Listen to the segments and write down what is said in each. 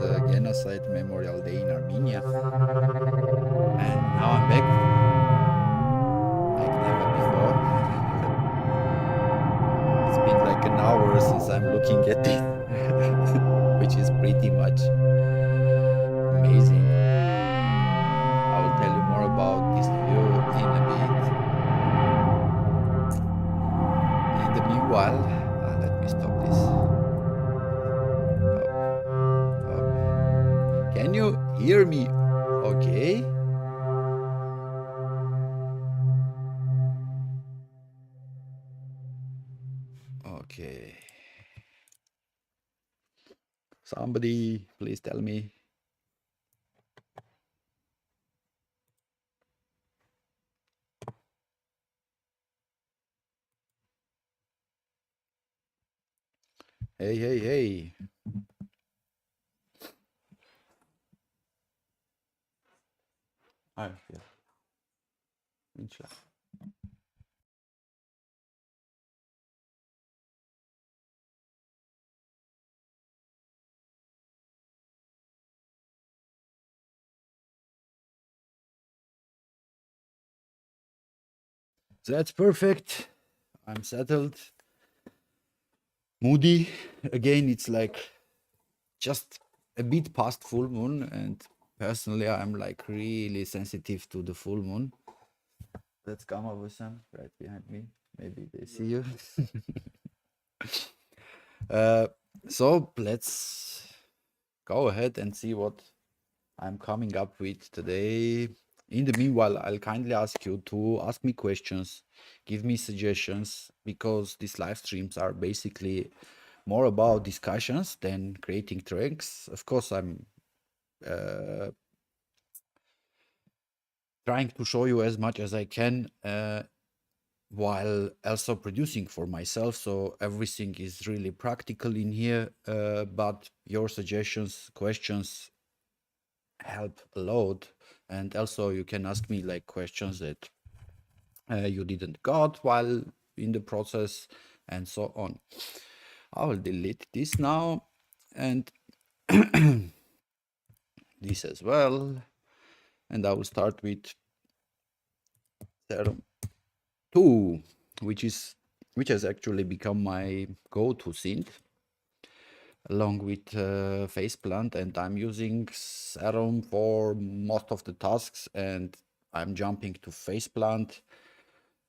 the Genocide Memorial Day in Armenia. And now I'm back like never before. It's been like an hour since I'm looking at it, which is pretty much amazing. I will tell you more about this view in a bit. In the meanwhile, let me stop this. Can you hear me? Okay. Okay. Somebody, please tell me. Hey, hey, hey. Ah, ja. Nicht schlecht. That's perfect. I'm settled. Moody. Again, it's like just a bit past full moon, and personally, I'm like really sensitive to the full moon. Let's come up with some right behind me. Maybe they see you. So let's go ahead and see what I'm coming up with today. In the meanwhile, I'll kindly ask you to ask me questions, give me suggestions, because these live streams are basically more about discussions than creating tracks. Of course, I'm trying to show you as much as I can while also producing for myself. So everything is really practical in here, but your suggestions, questions help a lot. And also you can ask me like questions that you didn't got while in the process and so on. I will delete this now and this as well. And I will start with Serum 2, which has actually become my go-to synth along with PhasePlant, and I'm using Serum for most of the tasks, and I'm jumping to PhasePlant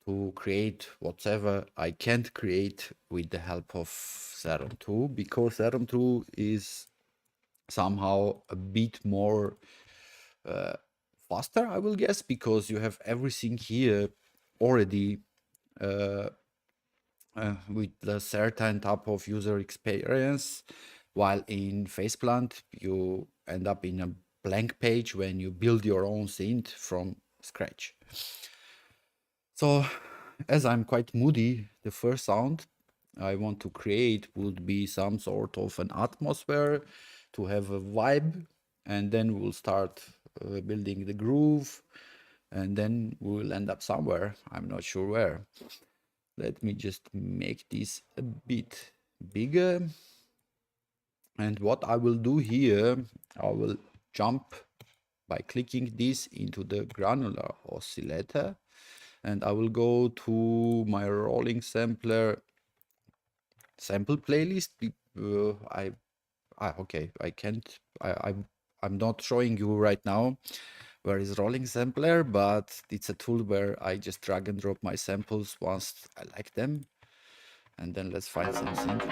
to create whatever I can't create with the help of Serum 2, because Serum 2 is somehow a bit more faster, I will guess, because you have everything here already with a certain type of user experience, while in PhasePlant you end up in a blank page when you build your own synth from scratch. So as I'm quite moody, the first sound I want to create would be some sort of an atmosphere to have a vibe, and then we'll start building the groove, and then we'll end up somewhere. I'm not sure where. Let me just make this a bit bigger. And what I will do here, I will jump by clicking this into the granular oscillator, and I will go to my rolling sampler sample playlist. Okay, I can't, I'm not showing you right now where is rolling sampler, but it's a tool where I just drag and drop my samples once I like them. And then let's find something.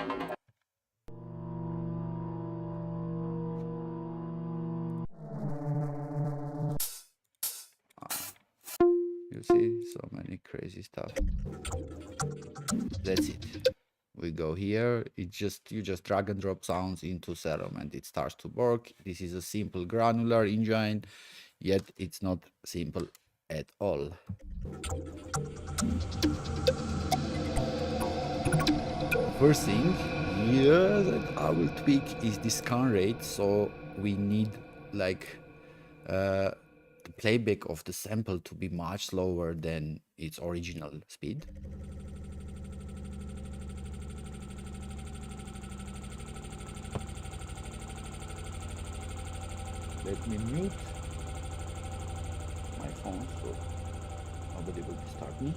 You see, so many crazy stuff. That's it. We go here. You just drag and drop sounds into Serum and it starts to work. This is a simple granular engine, yet it's not simple at all. First thing here that I will tweak is the scan rate. So we need like the playback of the sample to be much slower than its original speed. Let me mute my phone so nobody will disturb me.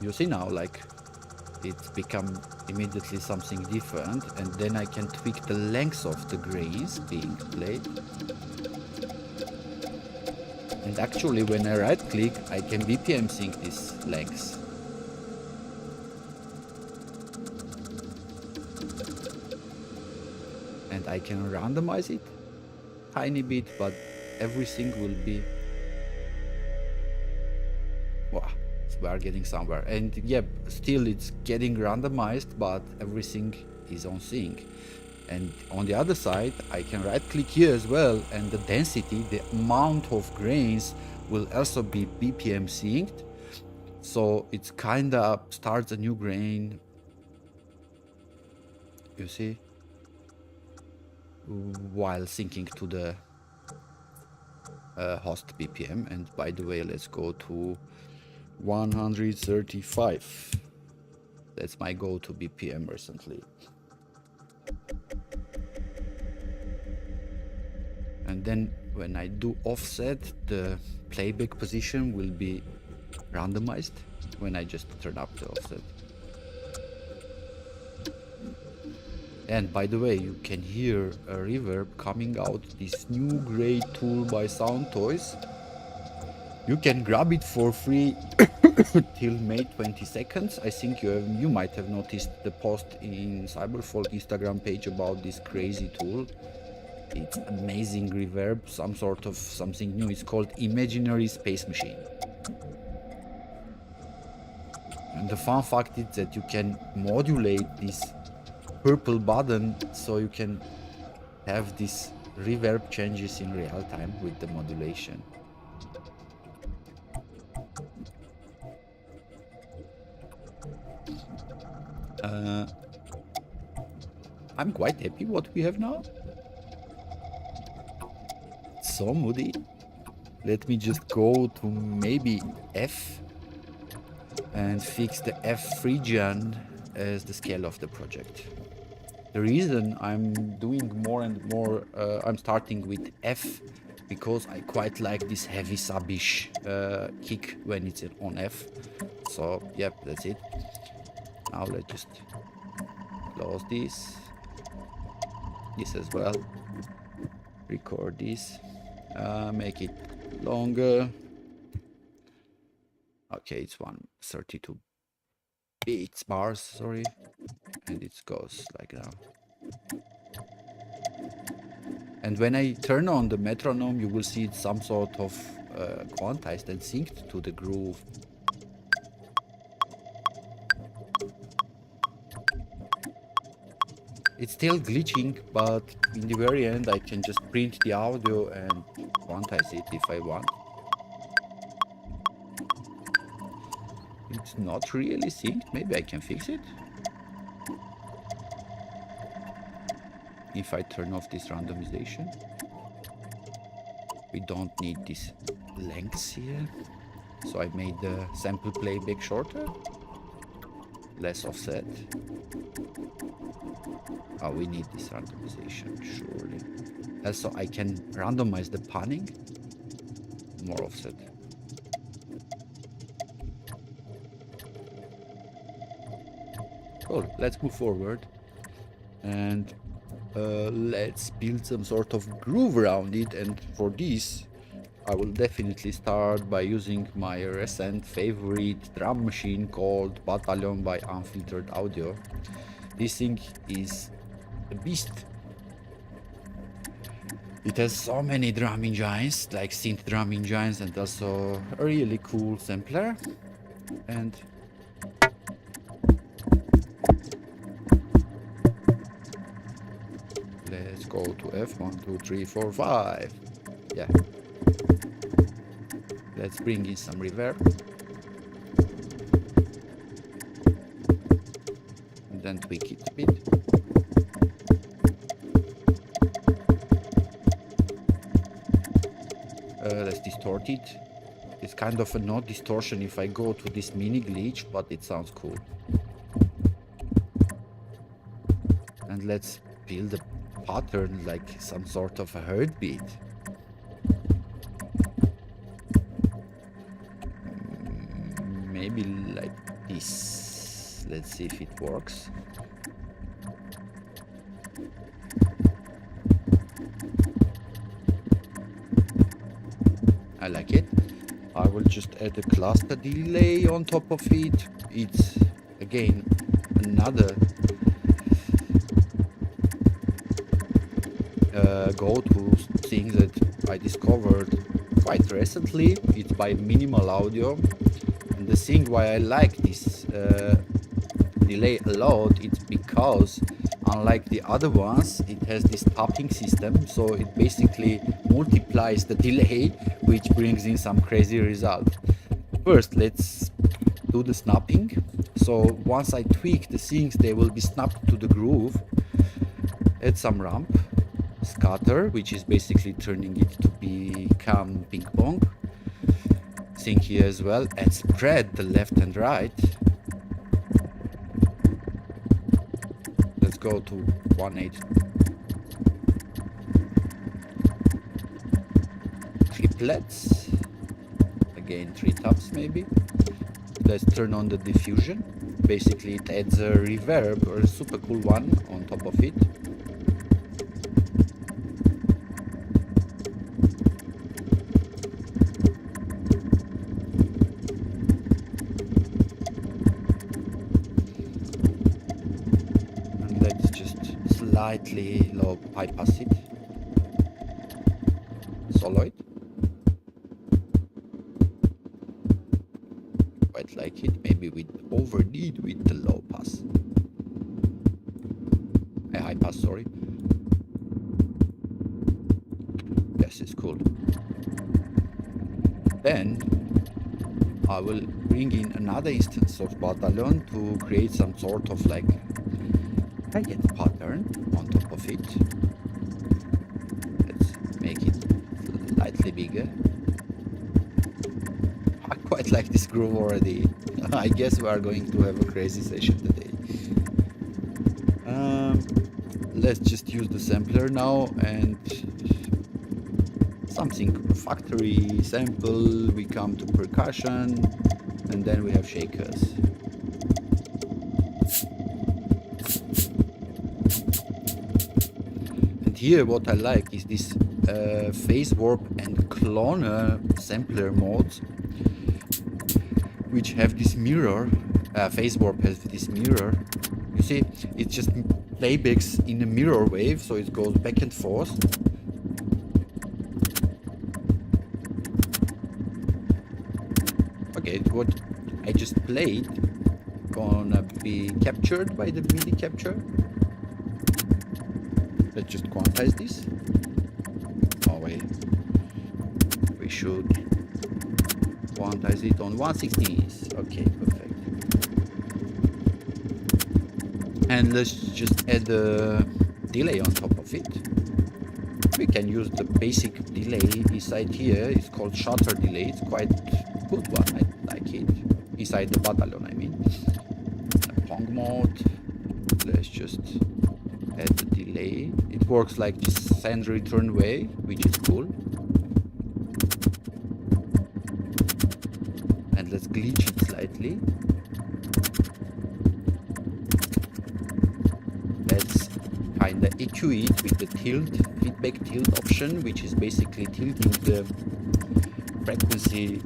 You see now, like, it's become immediately something different, and then I can tweak the length of the grains being played. And actually, when I right click, I can BPM sync this length. And I can randomize it tiny bit, but everything will be, wow, we are getting somewhere. And yeah, still it's getting randomized, but everything is on sync. And on the other side, I can right click here as well, and the density, the amount of grains will also be BPM synced. So it's kinda starts a new grain, you see, while syncing to the host BPM. And by the way, let's go to 135. That's my go-to BPM recently. And then when I do offset, the playback position will be randomized when I just turn up the offset. And by the way, you can hear a reverb coming out this new gray tool by Sound Toys. You can grab it for free till May 22nd. I think you might have noticed the post in Cyberfolk Instagram page about this crazy tool. It's amazing reverb, some sort of something new. It's called Imaginary Space Machine. And the fun fact is that you can modulate this purple button, so you can have these reverb changes in real time with the modulation. I'm quite happy what we have now. So moody. Let me just go to maybe F and fix the F Phrygian as the scale of the project. The reason I'm doing more and more, I'm starting with F because I quite like this heavy subbish kick when it's on F. So yep, that's it. Now let's just close this as well, record this, make it longer. Okay, it's 132 beats bars, sorry, and it goes like that. And when I turn on the metronome, you will see it's some sort of quantized and synced to the groove. It's still glitching, but in the very end I can just print the audio and quantize it if I want. It's not really synced. Maybe I can fix it if I turn off this randomization. We don't need these lengths here, so I made the sample playback shorter, less offset. Oh, we need this randomization, surely. Also, I can randomize the panning, more offset. Cool, let's move forward and let's build some sort of groove around it. And for this, I will definitely start by using my recent favorite drum machine called Battalion by Unfiltered Audio. This thing is a beast. It has so many drum engines, like synth drum engines, and also a really cool sampler. And let's go to F, 1, 2, 3, 4, 5. Yeah. Let's bring in some reverb. And then tweak it a bit. Let's distort it. It's kind of a no distortion if I go to this mini glitch, but it sounds cool. And let's build a pattern, like some sort of a heartbeat. Maybe like this. Let's see if it works. I like it. I will just add a cluster delay on top of it. It's again another go-to thing that I discovered quite recently. It's by Minimal Audio. And the thing why I like this delay a lot, it's because unlike the other ones, it has this tapping system, so it basically multiplies the delay, which brings in some crazy result. First, let's do the snapping. So once I tweak the things, they will be snapped to the groove. Add some ramp, scatter, which is basically turning it to become ping pong. Thing here as well, and spread the left and right. Let's go to 1/8. Triplets. Again, 3 taps maybe. Let's turn on the diffusion. Basically, it adds a reverb, or a super cool one, on top of it. And let's just slightly low high pass it. Soloid. Quite like it. Maybe we overdid with the low pass. High pass, sorry. Yes, it's cool. Then I will bring in another instance of battalion to create some sort of like hi-hat pattern on top of it. Let's make it slightly bigger. I quite like this groove already. I guess we are going to have a crazy session today. Let's just use the sampler now and something factory sample. We come to percussion and then we have shakers. And here what I like is this phase warp and cloner sampler modes, which have this mirror. Phase warp has this mirror. You see, it just playbacks in a mirror wave, so it goes back and forth. Okay, what I just played gonna be captured by the MIDI capture. Let's just quantize this. Oh wait, we should quantize it on 1/16. Okay, perfect. And let's just add a delay on top of it. We can use the basic delay inside here. It's called shutter delay. It's quite good one. I like it. Inside the battalion, I mean. Pong mode. Let's just add the delay. It works like this send return way, which is cool. And let's glitch it slightly. Let's kinda EQ it with the tilt, feedback tilt option, which is basically tilting the frequency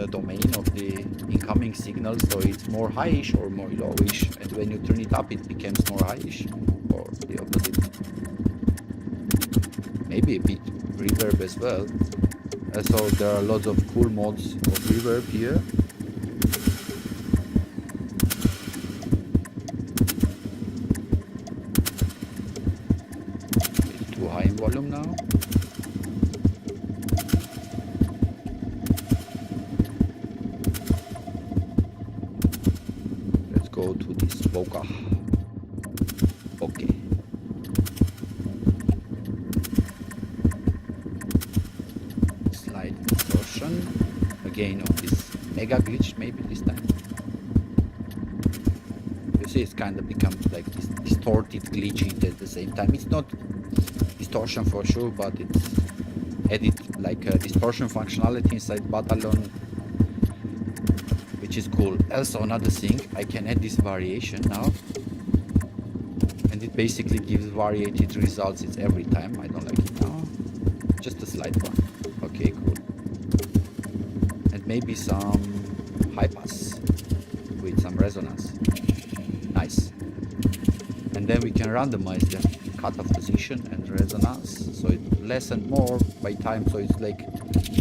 domain of the incoming signal, so it's more highish or more lowish, and when you turn it up it becomes more highish, or the opposite. Maybe a bit reverb as well. So there are lots of cool modes of reverb here. It's too high in volume now. Let's go to this bokeh. Okay. Slight distortion. Again on this mega glitch maybe this time. You see it's kind of become like this distorted, glitchy at the same time. It's not distortion for sure, but it's added like a distortion functionality inside Batalon, which is cool. Also another thing, I can add this variation now, and it basically gives variated results. It's every time. I don't like it now. Just a slight one. Okay, cool. And maybe some high pass with some resonance. Nice. And then we can randomize the cutoff position and resonance, so it's less and more by time, so it's like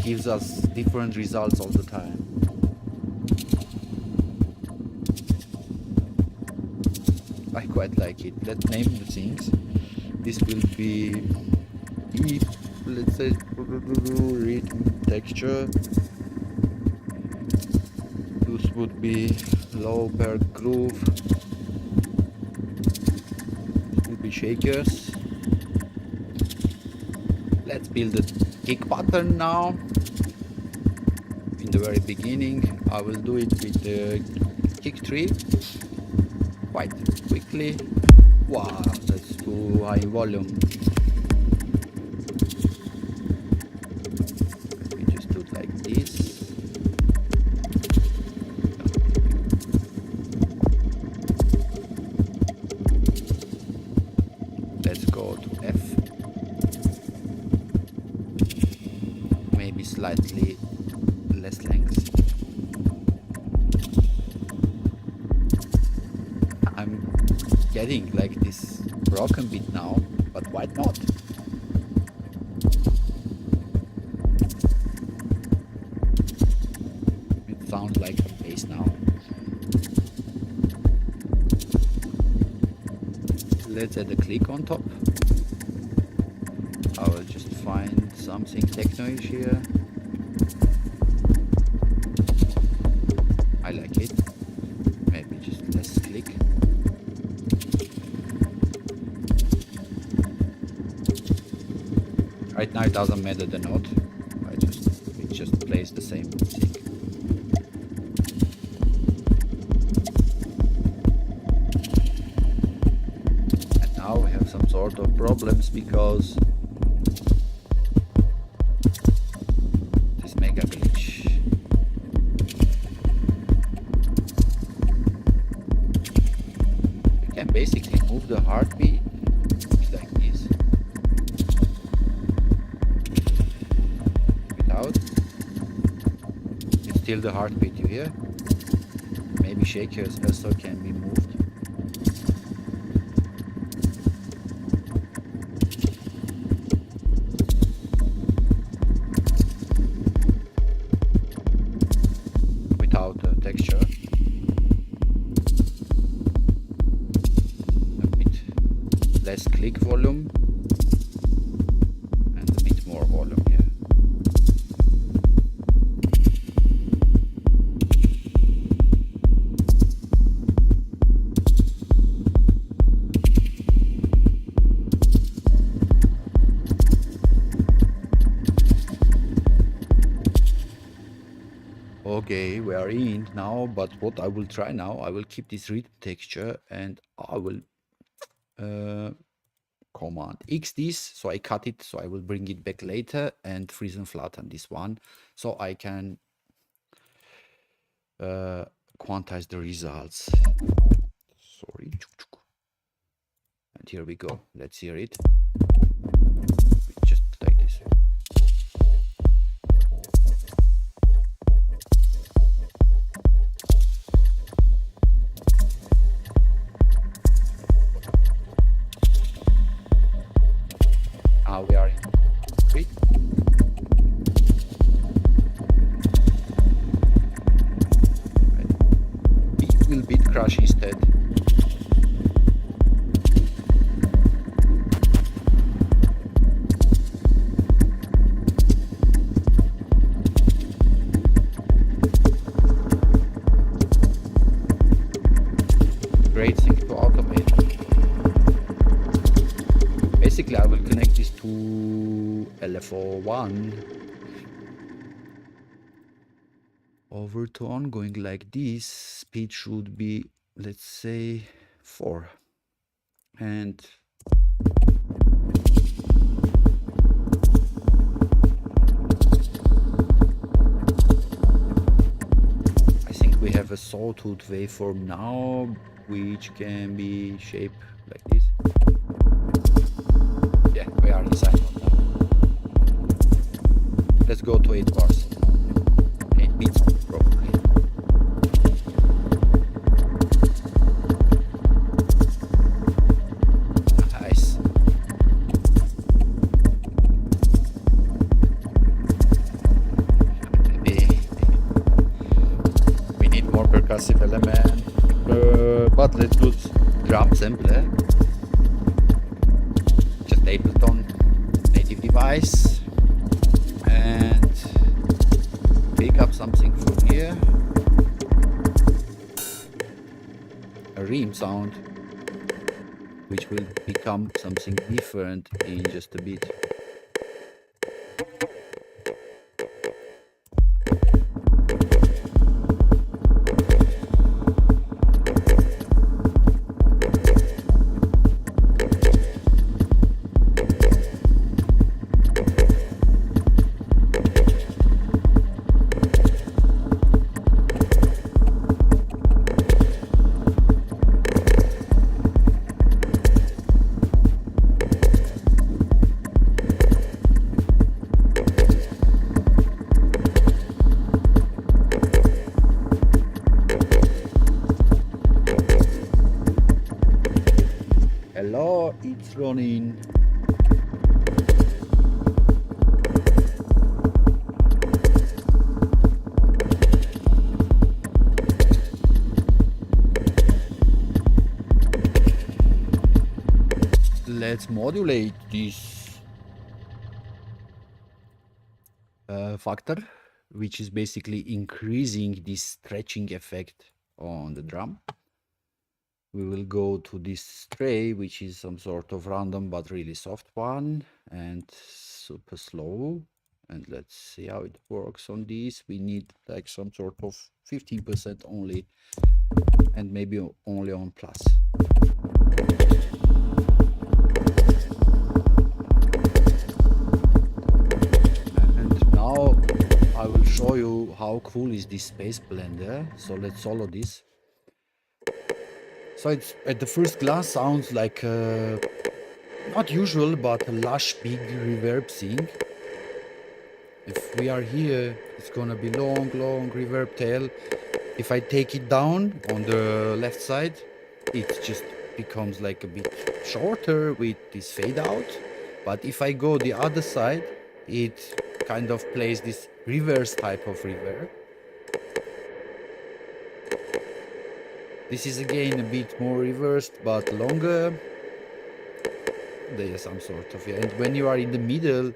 gives us different results all the time. I quite like it. Let's name the things. This will be E, let's say rhythm texture. This would be low per groove. Shakers. Let's build a kick pattern now. In the very beginning, I will do it with the kick tree quite quickly. Wow, that's too high volume. Let me just do it like this. Let's go to F. Maybe slightly less length. I'm getting like this broken beat now, but why not? It sounds like a bass now. Let's add a click on top. I will just find something techno-ish here. I like it. Maybe just less click. Right now it doesn't matter the note. It just plays the same thing. And now we have some sort of problems because this mega glitch. You can basically move the heartbeat like this. It's still the heartbeat, you hear? Maybe shakers also can be moved. Without the texture. A bit less click volume. And a bit more volume here. Okay, we are in now, but what I will try now, I will keep this rhythm texture and I will Command X this, so I cut it, so I will bring it back later and freeze and flatten this one, so I can quantize the results. Sorry. And here we go. Let's hear it. Just like this. Now we are in 3. Beat will beat crash instead. Great thing to automate. Basically, I will connect this to LFO1 over to ongoing like this. Speed should be, let's say, 4. And I think we have a sawtooth waveform now, which can be shaped like this. Yeah, we are inside of that. Let's go to 8 bars. 8 beats probably. Nice. Maybe we need more percussive element, but let's do drum sample. Just Ableton native device and pick up something from here. A ream sound, which will become something different in just a bit. Hello, it's running. Let's modulate this factor, which is basically increasing this stretching effect on the drum. We will go to this tray, which is some sort of random but really soft one and super slow. And let's see how it works on this. We need like some sort of 15% only, and maybe only on plus. And now I will show you how cool is this space blender. So let's solo this. So it's at the first glance sounds like not usual, but a lush big reverb thing. If we are here, it's gonna be long reverb tail. If I take it down on the left side, it just becomes like a bit shorter with this fade out. But if I go the other side, it kind of plays this reverse type of reverb. This is again a bit more reversed, but longer. There is some sort of, yeah. And when you are in the middle,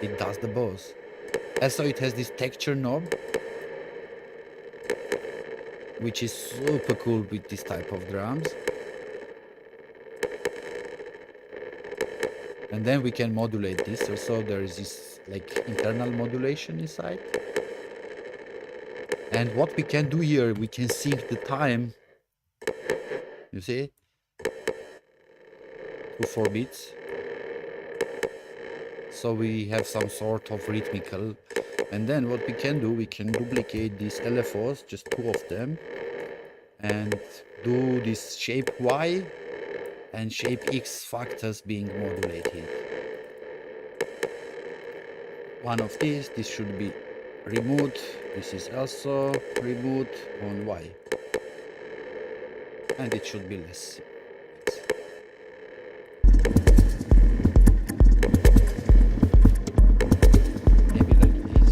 it does the boss. Also, it has this texture knob, which is super cool with this type of drums. And then we can modulate this. Also, there is this like internal modulation inside. And what we can do here, we can sync the time. You see? To 4 beats. So we have some sort of rhythmical. And then what we can do, we can duplicate these LFOs, just 2 of them. And do this shape Y and shape X factors being modulated. One of these, this should be removed. This is also removed on Y. And it should be less. Maybe like this.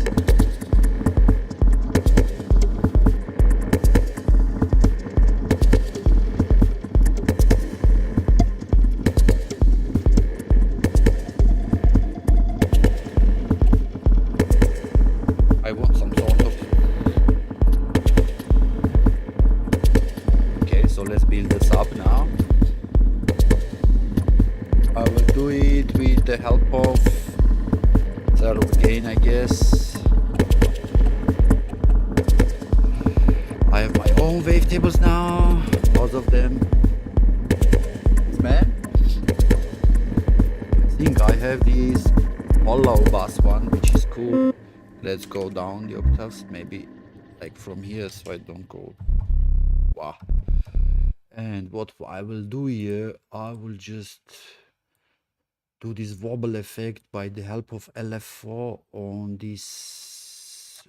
I want some sort of. Okay, so let's build this up now. I will do it with the help of zero gain, I guess. I have my own wavetables now, lots of them. man. I think I have this hollow bass one, which is cool. Let's go down the octaves, maybe like from here, so I don't go. Wow. And what I will do here, I will just do this wobble effect by the help of LF4 on this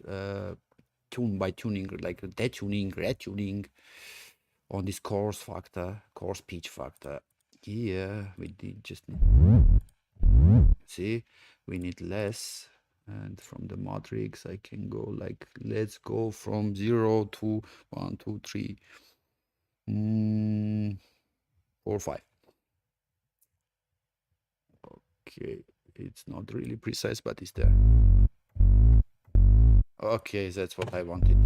tune by tuning, like detuning, retuning on this coarse factor, coarse pitch factor. Here we did just see we need less, and from the matrix I can go like, let's go from 0 to 1 2 3 4 5. Okay, it's not really precise, but it's there. Okay, that's what I wanted.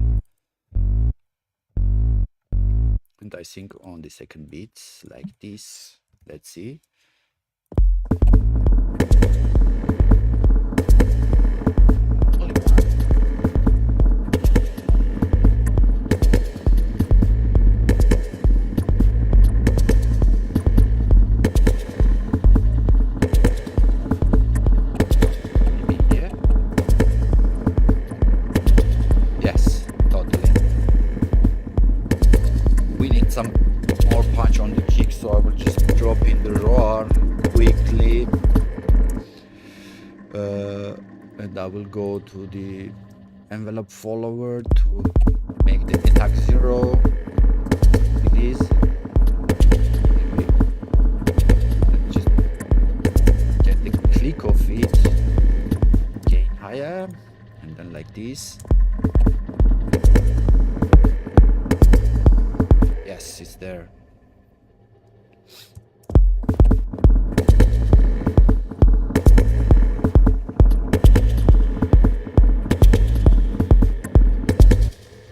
And I think on the second beats like this, let's see. Some more punch on the kick, so I will just drop in the roar quickly, and I will go to the envelope follower to make the attack 0 like this. Just get the click of it, gain higher, and then like this. Yes, it's there.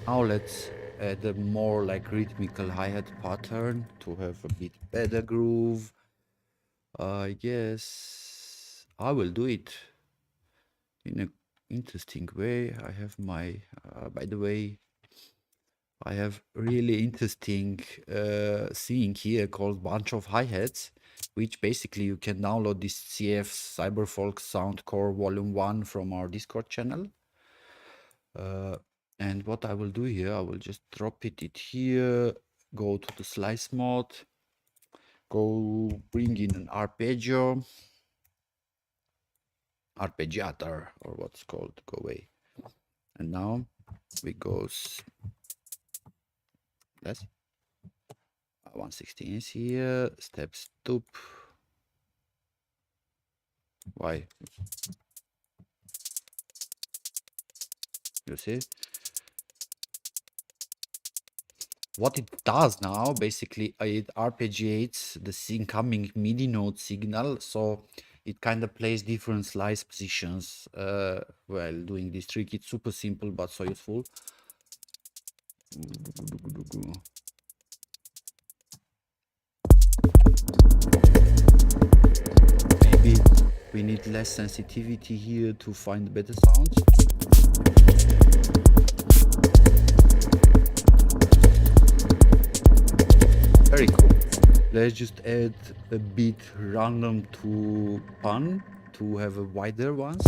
Now let's add a more like rhythmical hi-hat pattern to have a bit better groove. I guess I will do it in an interesting way. I have my, by the way, I have really interesting thing here called bunch of hi-hats, which basically you can download this CF Cyberfolk Soundcore Volume 1 from our Discord channel. And what I will do here, I will just drop it here, go to the slice mode, go bring in an arpeggiator, or what's called, go away. And now we go less 116 is here, step stoop. Why? You see what it does now? Basically it arpeggiates the incoming MIDI note signal, so it kind of plays different slice positions while doing this trick. It's super simple but so useful. Maybe we need less sensitivity here to find better sounds. Very cool. Let's just add a bit random to pan to have a wider ones.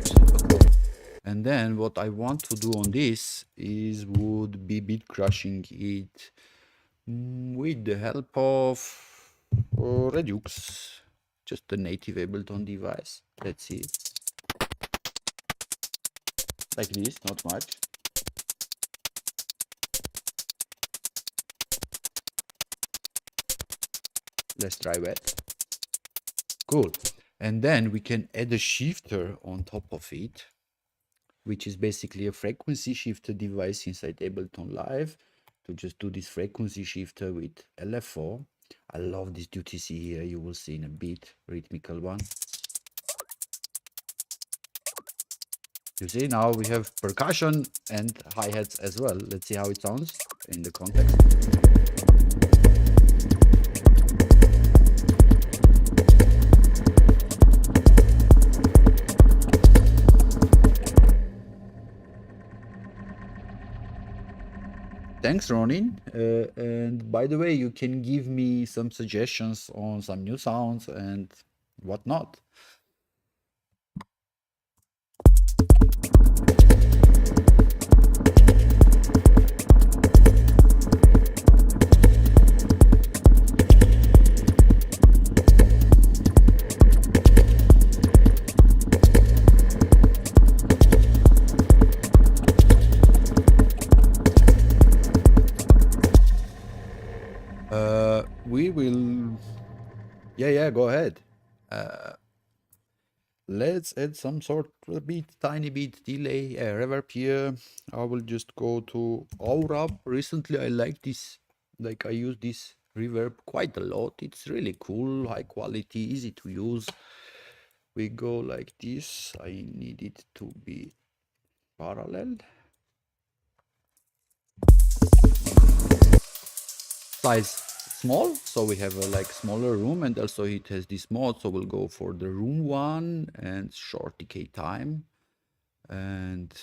Super cool. And then what I want to do on this would be beat crushing it with the help of Redux, just the native Ableton device. Let's see. Like this, not much. Let's try wet. Cool. And then we can add a shifter on top of it, which is basically a frequency shifter device inside Ableton Live, to just do this frequency shifter with LF4. I love this UTC here. You will see in a bit, rhythmical one. You see, now we have percussion and hi-hats as well. Let's see how it sounds in the context. Thanks, Ronin. And by the way, you can give me some suggestions on some new sounds and whatnot. We will. Yeah, go ahead. Let's add some sort of tiny bit delay, reverb here. I will just go to Aura. Recently, I like this. Like I use this reverb quite a lot. It's really cool, high quality, easy to use. We go like this. I need it to be parallel. Size small, so we have a like smaller room, and also it has this mode, so we'll go for the room one and short decay time, and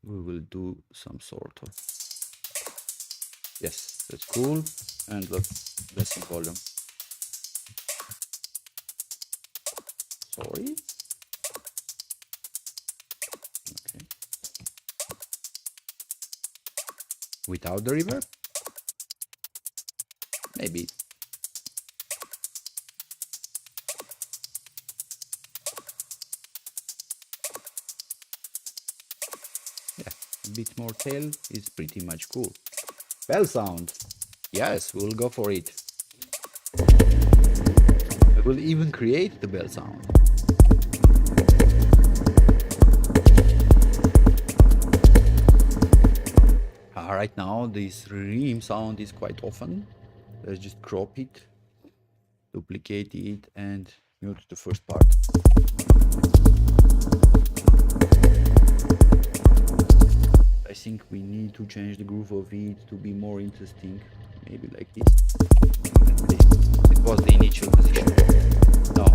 we will do some sort of, yes, that's cool, and less in volume. Sorry. Okay. Without the reverb, maybe. Yeah, a bit more tail is pretty much cool. Bell sound. Yes, we'll go for it. I will even create the bell sound. Right now, this ream sound is quite often. Let's just crop it, duplicate it, and mute the first part. I think we need to change the groove of it to be more interesting. Maybe like this. It was the initial position. No,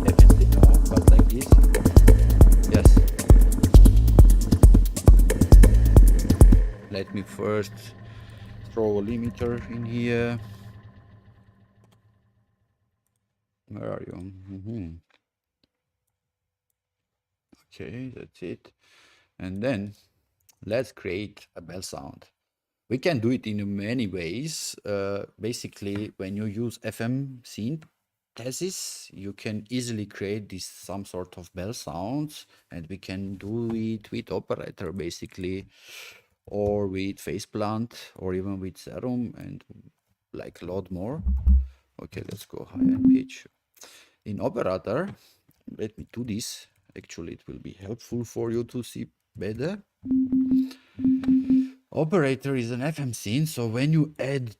definitely no, but like this. Yes. Let me first throw a limiter in here. Where are you? Okay, that's it. And then let's create a bell sound. We can do it in many ways. Basically, when you use FM synthesis, you can easily create this some sort of bell sounds, and we can do it with operator basically, or with PhasePlant, or even with Serum, and like a lot more. Okay, let's go higher in pitch. In operator, let me do this. Actually, it will be helpful for you to see better. Operator is an FM scene, so when you add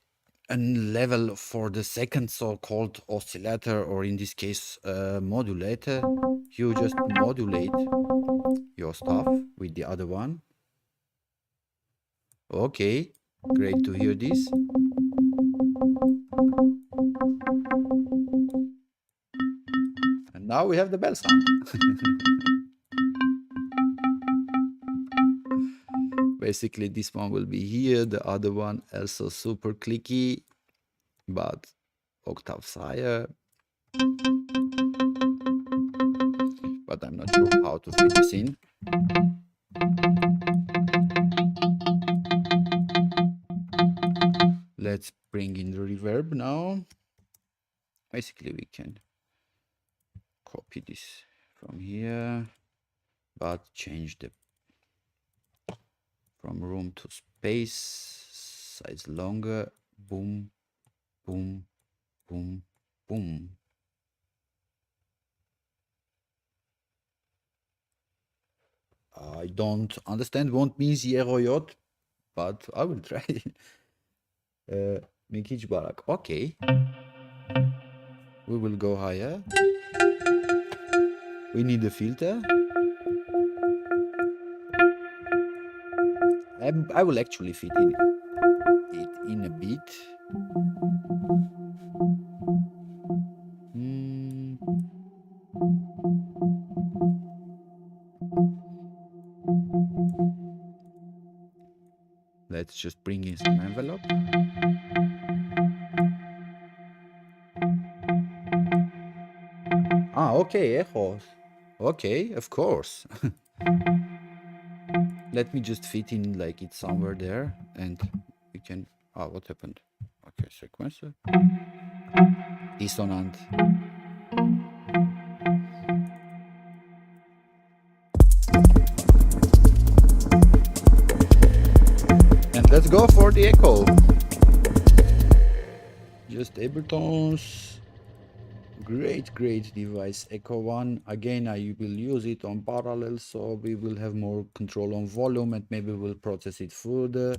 a level for the second so-called oscillator, or in this case modulator, you just modulate your stuff with the other one. Okay, great to hear this. And now we have the bell sound. Basically, this one will be here, the other one also super clicky, but octaves higher. But I'm not sure how to fit this in. Let's bring in the reverb now. Basically, we can copy this from here, but change the from room to space, size longer, boom, boom, boom, boom. I don't understand what means yeroyot, but I will try. Mikic Barak. Okay. We will go higher. We need a filter. I will actually fit it in a bit. Let's Let's just bring in some envelope. Ah, okay, echoes. Okay, of course. Let me just fit in like it's somewhere there and we can... Ah, what happened? Okay, sequencer. Dissonant. And let's go for the echo. Just Abletones. Great device. Echo 1. Again, I will use it on parallel, so we will have more control on volume and maybe we'll process it further.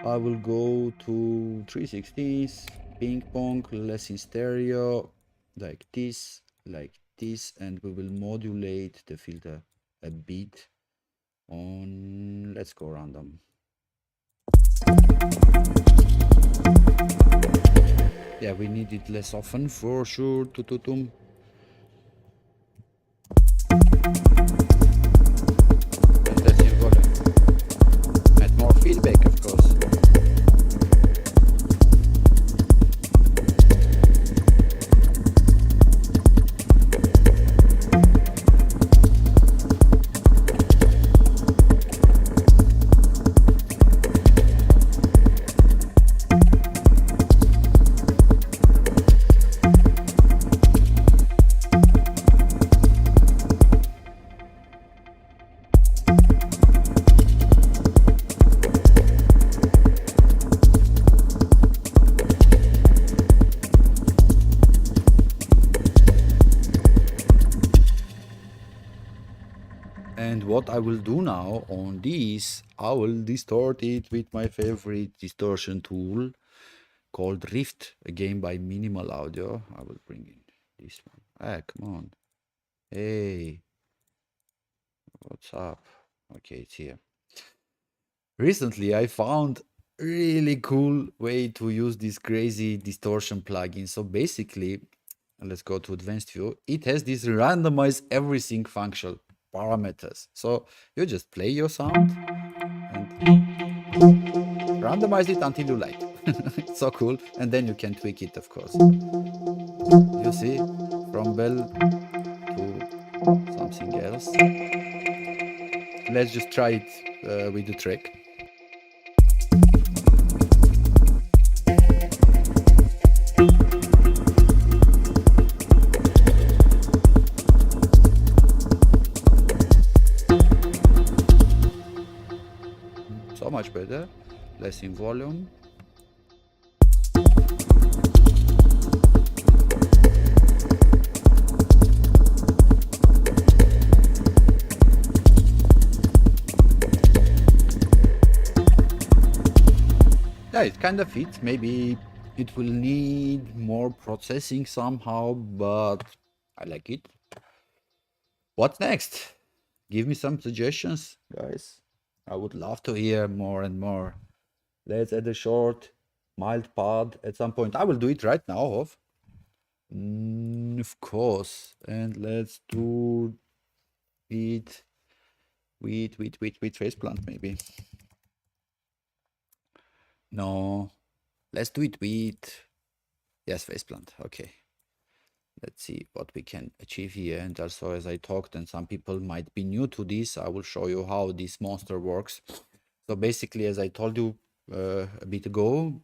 I will go to 360s, ping pong, less in stereo, like this, and we will modulate the filter a bit on... Let's go random. Yeah, we need it less often for sure. Tututum. And that's in volume. And more feedback, of course. And what I will do now on this, I will distort it with my favorite distortion tool called Rift, again by Minimal Audio. I will bring in this one. Ah, come on. Hey, what's up? Okay, it's here. Recently, I found a really cool way to use this crazy distortion plugin. So basically, let's go to advanced view. It has this randomize everything function parameters. So you just play your sound and randomize it until you like. It's so cool. And then you can tweak it, of course. You see, from bell to something else. Let's just try it with the track. So much better. Less in volume. Yeah, it kind of fits. Maybe it will need more processing somehow, but I like it. What's next? Give me some suggestions, guys. I would love to hear more and more. Let's add a short, mild pad at some point. I will do it right now, Hof. Of course. And let's do it with PhasePlant, maybe. No, let's do it with... Yes, PhasePlant. Okay. Let's see what we can achieve here. And also, as I talked, and some people might be new to this, I will show you how this monster works. So basically, as I told you a bit ago,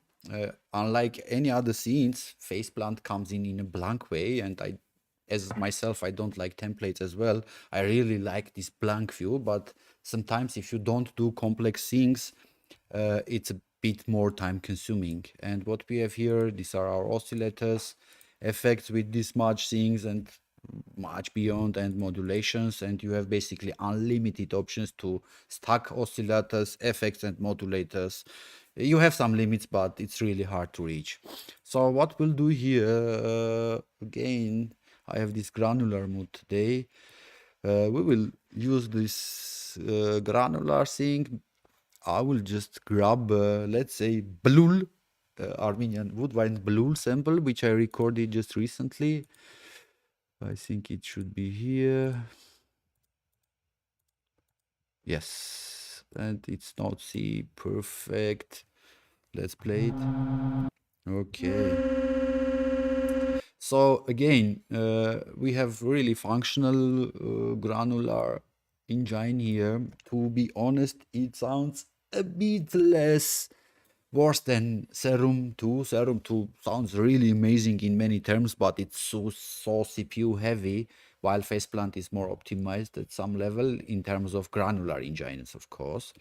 unlike any other scenes, PhasePlant comes in a blank way. And I, as myself, I don't like templates as well. I really like this blank view, but sometimes if you don't do complex things, it's a bit more time consuming. And what we have here, these are our oscillators, effects with this much things and much beyond, and modulations, and you have basically unlimited options to stack oscillators, effects and modulators. You have some limits, but it's really hard to reach. So what we'll do here, again, I have this granular mode today. We will use this granular thing. I will just grab, let's say, Blul, Armenian Woodwind Blul sample, which I recorded just recently. I think it should be here. Yes. and it's not C. Perfect. Let's play it. Okay. So again, we have really functional granular engine here. To be honest, it sounds a bit less worse than Serum 2. Serum 2 sounds really amazing in many terms, but it's so CPU heavy, while PhasePlant is more optimized at some level in terms of granular engines, of course.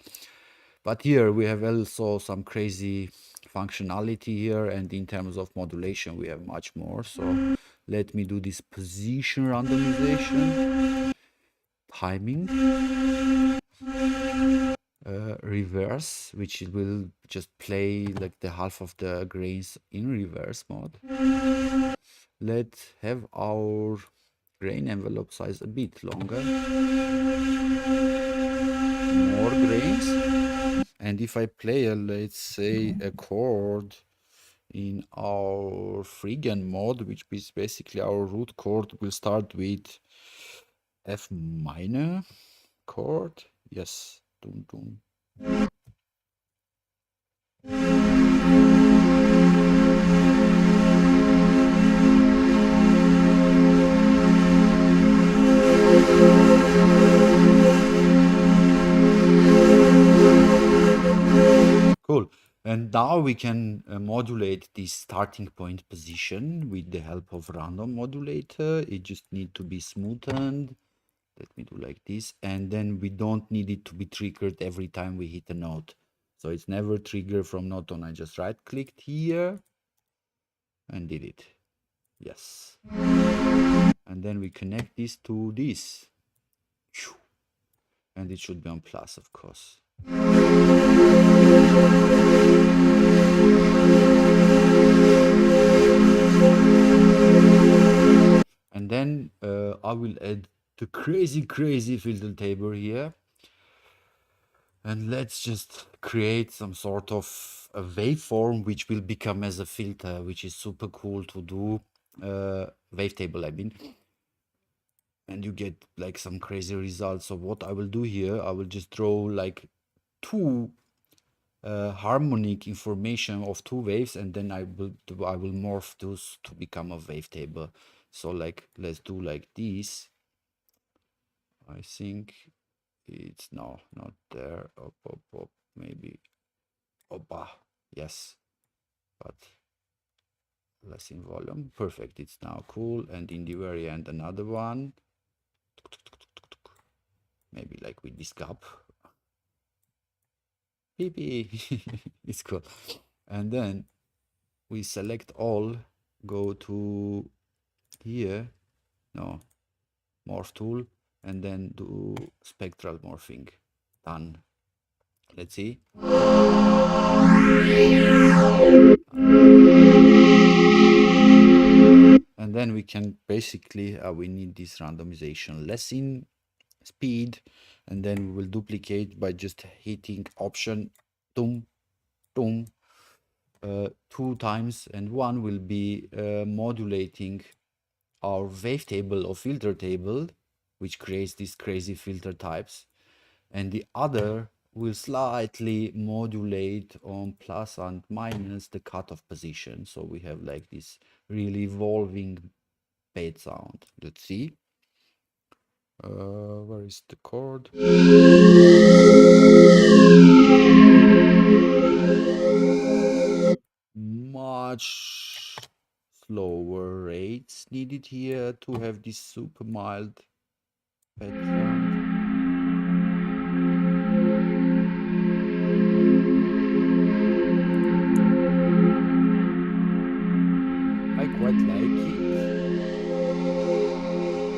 But here we have also some crazy functionality here, and in terms of modulation we have much more. So let me do this position randomization, timing, reverse, which it will just play like the half of the grains in reverse mode. Let's have our grain envelope size a bit longer, more grains. And if I play let's say a chord in our Phrygian mode, which is basically our root chord, will start with F minor chord. Yes. Dun, dun. Cool. And now we can modulate this starting point position with the help of random modulator. It just need to be smoothened. Let me do like this. And then we don't need it to be triggered every time we hit a note. So it's never triggered from note on. I just right clicked here and did it. Yes. And then we connect this to this. And it should be on plus, of course. And then I will add the crazy filter table here. And let's just create some sort of a waveform which will become as a filter, which is super cool to do. Wavetable, I mean. And you get like some crazy results. So what I will do here, I will just draw like two harmonic information of two waves, and then I will morph those to become a wavetable. So like let's do like this. I think it's no, not there. Up, maybe. Opa, yes, but less in volume. Perfect. It's now cool. And in the very end, another one. Maybe like with this gap. It's cool. And then we select all, go to here, no, morph tool, and then do spectral morphing. Done. Let's see. And then we can basically, we need this randomization lessen speed, and then we will duplicate by just hitting option, two times, and one will be modulating our wavetable or filter table, which creates these crazy filter types, and the other will slightly modulate on plus and minus the cutoff position. So we have like this really evolving bed sound. Let's see. Where is the chord? Much slower rates needed here to have this super mild bed sound. I quite like it.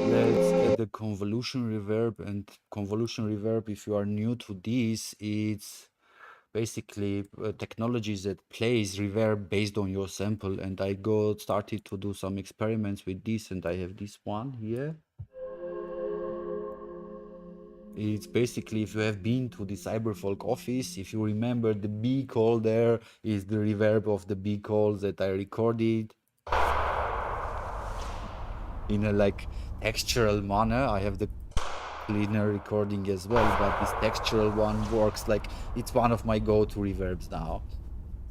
Let's add the convolution reverb, and convolution reverb, if you are new to this, it's basically technologies that plays reverb based on your sample, and I started to do some experiments with this, and I have this one here. It's basically, if you have been to the Cyberfolk office, if you remember, the B call there is the reverb of the B calls that I recorded in a like textural manner. I have the cleaner recording as well, but this textural one works like it's one of my go-to reverbs now.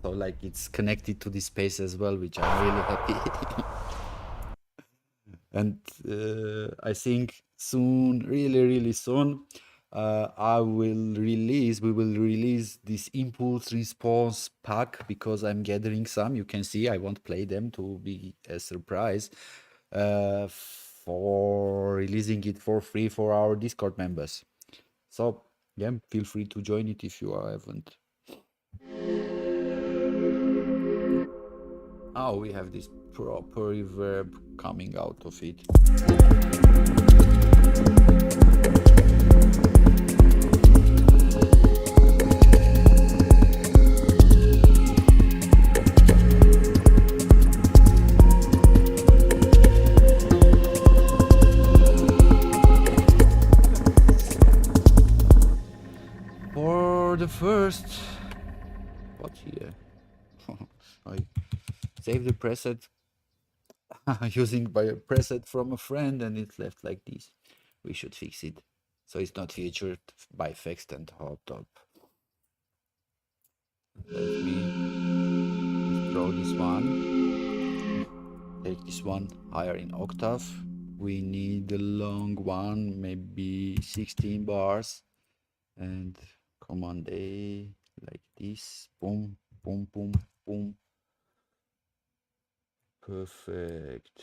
So like it's connected to this space as well, which I'm really happy. And I think soon, really soon, we will release this impulse response pack because I'm gathering some. You can see I won't play them to be a surprise for releasing it for free for our Discord members. So yeah, feel free to join it if you haven't. Oh, we have this proper reverb coming out of it. For the first, what here? I saved the preset using by a preset from a friend and it's left like this. We should fix it so it's not featured by PhasePlant hot top. Let me throw this one. Take this one higher in octave. We need a long one, maybe 16 bars. And command A like this. Boom, boom, boom, boom. Perfect.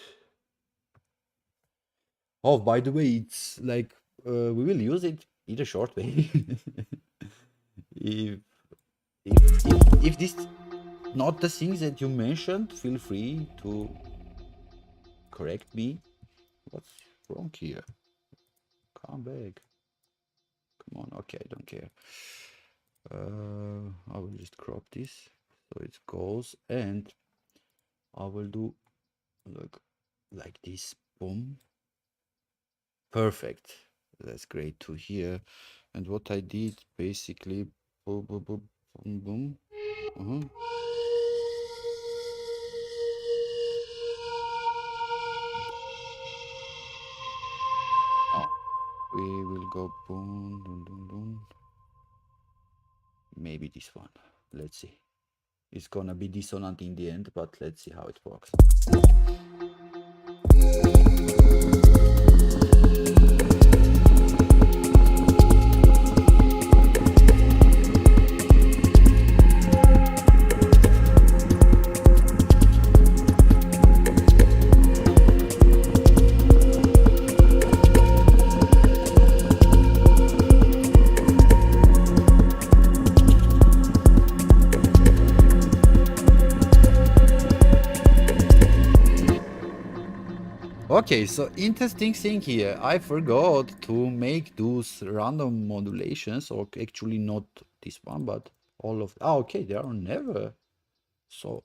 Oh, by the way, it's like we will use it in a short way. if, if this not the things that you mentioned, feel free to correct me. What's wrong here? Come back. Come on. Okay, I don't care. I will just crop this so it goes, and I will do like this. Boom. Perfect. That's great to hear. And what I did basically, boom, boom, boom, boom, boom. Oh, we will go boom, boom, boom, boom. Maybe this one. Let's see. It's gonna be dissonant in the end, but let's see how it works. Okay, so interesting thing here. I forgot to make those random modulations, or actually not this one, but all of. Ah, okay, they are never. So,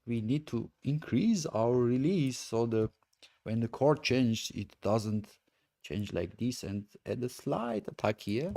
we need to increase our release so when the chord changes, it doesn't change like this, and add a slight attack here.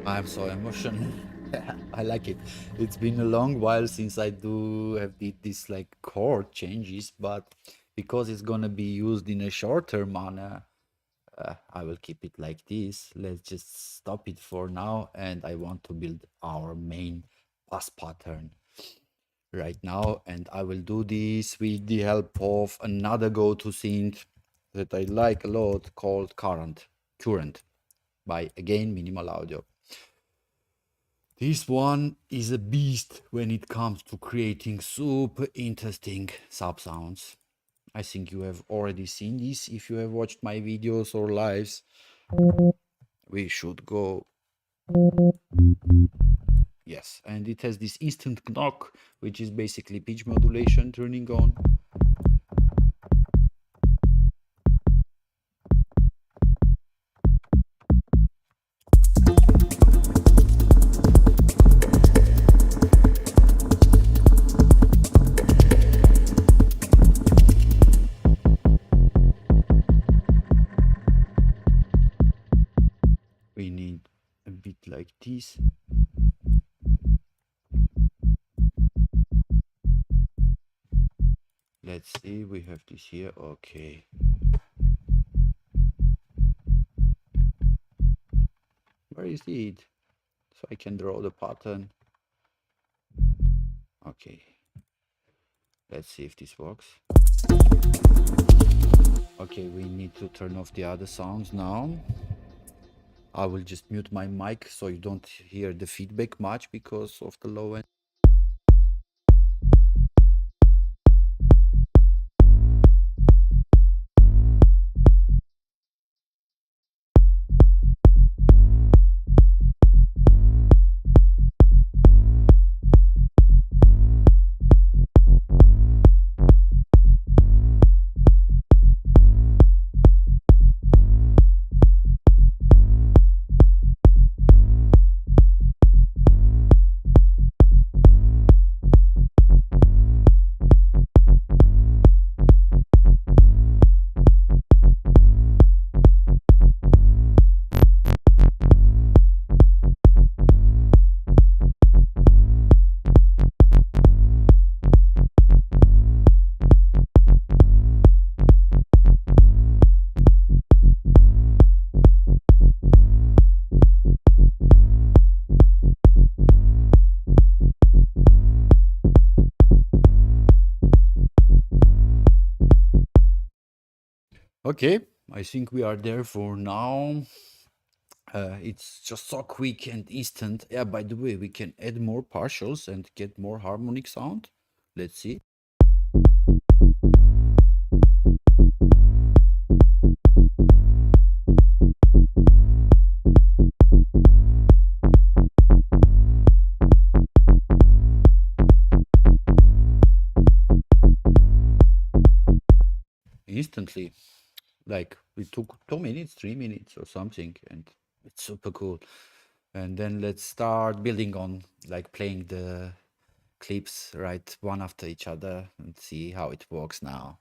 I'm so emotional. I like it. It's been a long while since I did this like chord changes, but because it's gonna be used in a shorter manner, I will keep it like this. Let's just stop it for now, and I want to build our main bass pattern right now, and I will do this with the help of another go-to synth that I like a lot called Current by again Minimal Audio. This one is a beast when it comes to creating super interesting sub sounds. I think you have already seen this if you have watched my videos or lives. We should go. Yes, and it has this instant knock, which is basically pitch modulation turning on. piece. Let's see, we have this here. Okay. Where is it? So I can draw the pattern. Okay. Let's see if this works. Okay, we need to turn off the other sounds now. I will just mute my mic so you don't hear the feedback much because of the low end. Okay, I think we are there for now. It's just so quick and instant. Yeah, by the way, we can add more partials and get more harmonic sound. Let's see. Instantly. Like it took 2 minutes, 3 minutes or something, and it's super cool. And then let's start building on like playing the clips right one after each other and see how it works now.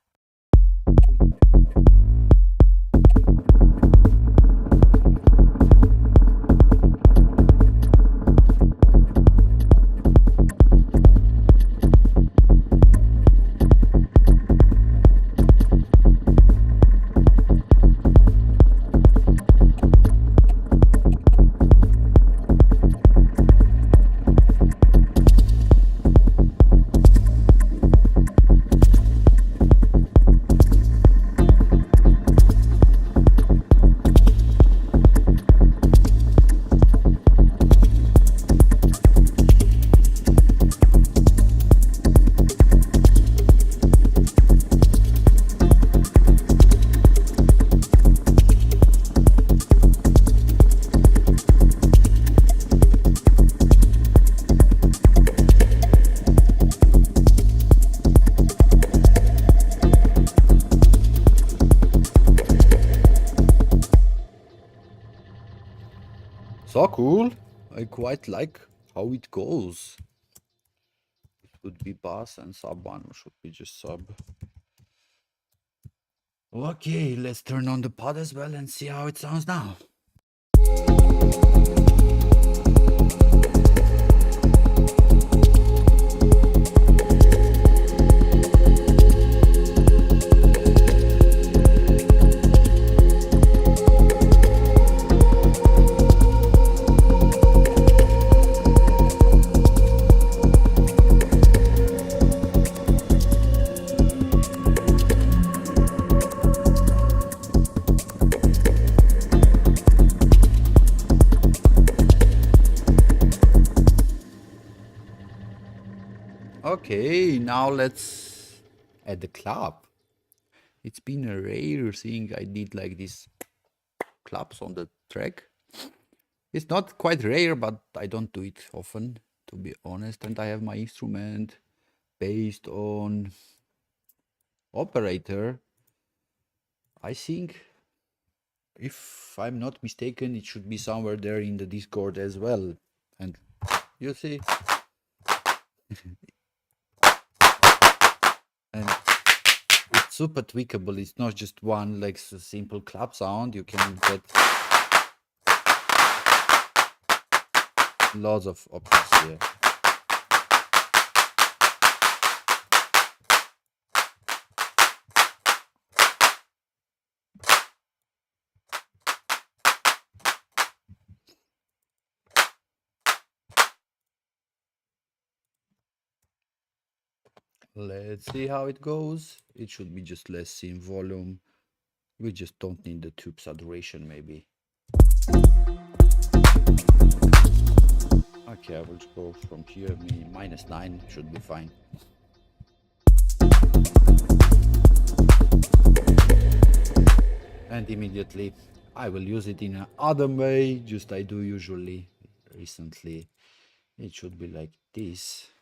So cool. I quite like how it goes. It would be bass and sub one, or should be just sub. Okay, let's turn on the pod as well and see how it sounds now. Okay, now let's add the clap. It's been a rare thing I did like this claps on the track. It's not quite rare, but I don't do it often, to be honest. And I have my instrument based on operator. I think, if I'm not mistaken, it should be somewhere there in the Discord as well. And you see, and it's super tweakable. It's not just one like simple clap sound. You can get lots of options here. Let's see how it goes. It should be just less in volume. We just don't need the tube saturation, maybe. Okay, I will just go from here. -9 should be fine. And immediately I will use it in another way, just I do usually recently. It should be like this.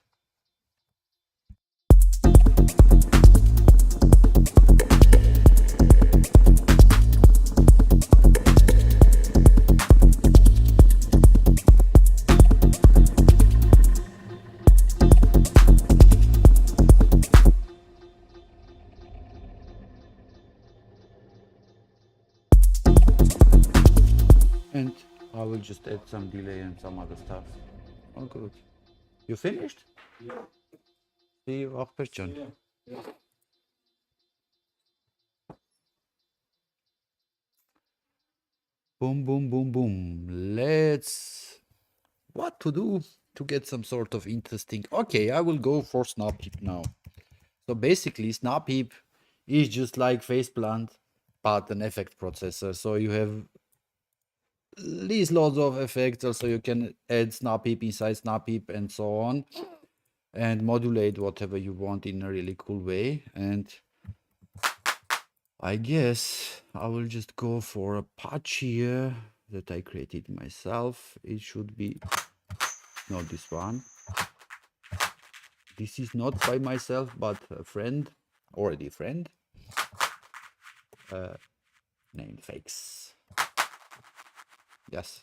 And I will just add some delay and some other stuff. Oh, good. You finished? Yeah. See you after, John. Yeah. Boom, boom, boom, boom. Let's... What to do to get some sort of interesting... Okay, I will go for Snap Heap now. So basically, Snap Heap is just like PhasePlant, but an effect processor. So you have these loads of effects. Also, you can add Snap Heap inside Snap Heap and so on, and modulate whatever you want in a really cool way. And I guess I will just go for a patch here that I created myself. It should be not this one. This is not by myself, but a friend, already a friend, named Fakes. Yes.